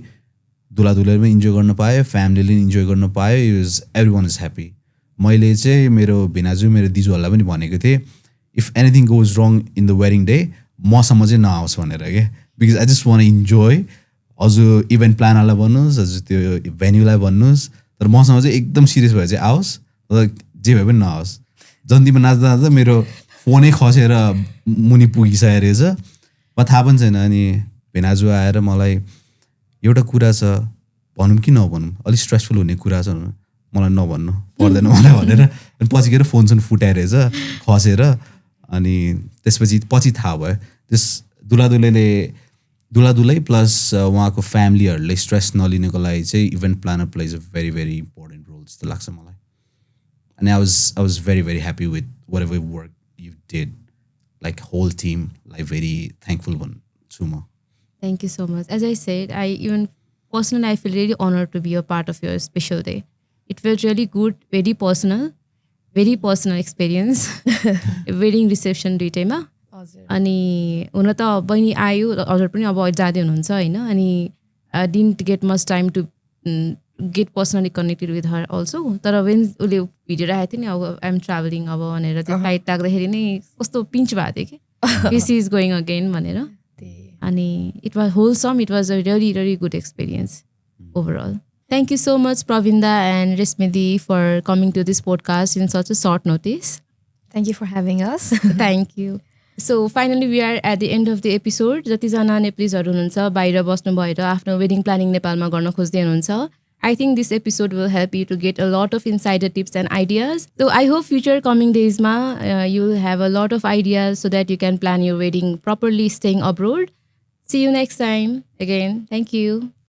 दुला दुलैले पनि इन्जोय गर्न पायो, फ्यामिलीले पनि इन्जोय गर्न पायो. Everyone is happy. मैले चाहिँ मेरो भिनाजु मेरो दिजुहरूलाई पनि भनेको थिएँ if anything goes wrong in the wedding day मसम्म चाहिँ नआओस् भनेर क्या, because I just want enjoy. हजुर इभेन्ट प्लानरलाई भन्नुहोस्, हजुर त्यो भेन्यूलाई भन्नुहोस्, तर मसँग चाहिँ एकदम सिरियस भएर चाहिँ आओस्, तर जे भए पनि नआओस्. जन्तीमा नाच्दा नाच्दा मेरो फोनै खसेर मुनि पुगिसकेको रहेछ, मलाई थाहा पनि छैन. अनि भेनाजु आएर मलाई एउटा कुरा छ भनौँ कि नभनौँ, अलिक स्ट्रेसफुल हुने कुरा छ, मलाई नभन्नु पर्दैन मलाई भनेर. अनि पछि गएर फोन फुटाएर रहेछ खसेर. अनि पछि थाहा भयो त्यस दुलादुलै प्लस उहाँको फ्यामिलीहरूले स्ट्रेस नलिनुको लागि चाहिँ event planner plays a very very important role जस्तो लाग्छ मलाई. अनि I was very very happy with whatever work you did, like whole team, like very thankful भन्छु म. Thank you so much. As I said, I even personally I feel really honored to be a part of your special day. It felt really good, very personal experience. Wedding reception दुईटैमा. अनि हुन त बहिनी आयो, हजुर पनि अब जाँदै हुनुहुन्छ होइन. अनि I didn't get much time to get personally connected with her also. तर वेन उसले भिडियो राखेको थियो नि अब आइ एम ट्राभलिङ अब भनेर त्यो फ्लाइट राख्दाखेरि नै कस्तो पिन्च भएको थियो कि दिस इज गोइङ अगेन भनेर. अनि it was wholesome, it was a really really good experience overall. Thank you so much, Pravinda and Reshmi for coming to this podcast in such a short notice. Thank you for having us. Thank you. So finally we are at the end of the episode. जतिजना नेपालीजहरू हुनुहुन्छ बाहिर बस्नु भएर आफ्नो wedding planning नेपालमा गर्न खोज्दै हुनुहुन्छ, I think this episode will help you to get a lot of insider tips and ideas. So I hope future coming days you'll have a lot of ideas so that you can plan your wedding properly staying abroad. See you next time. Again, thank you.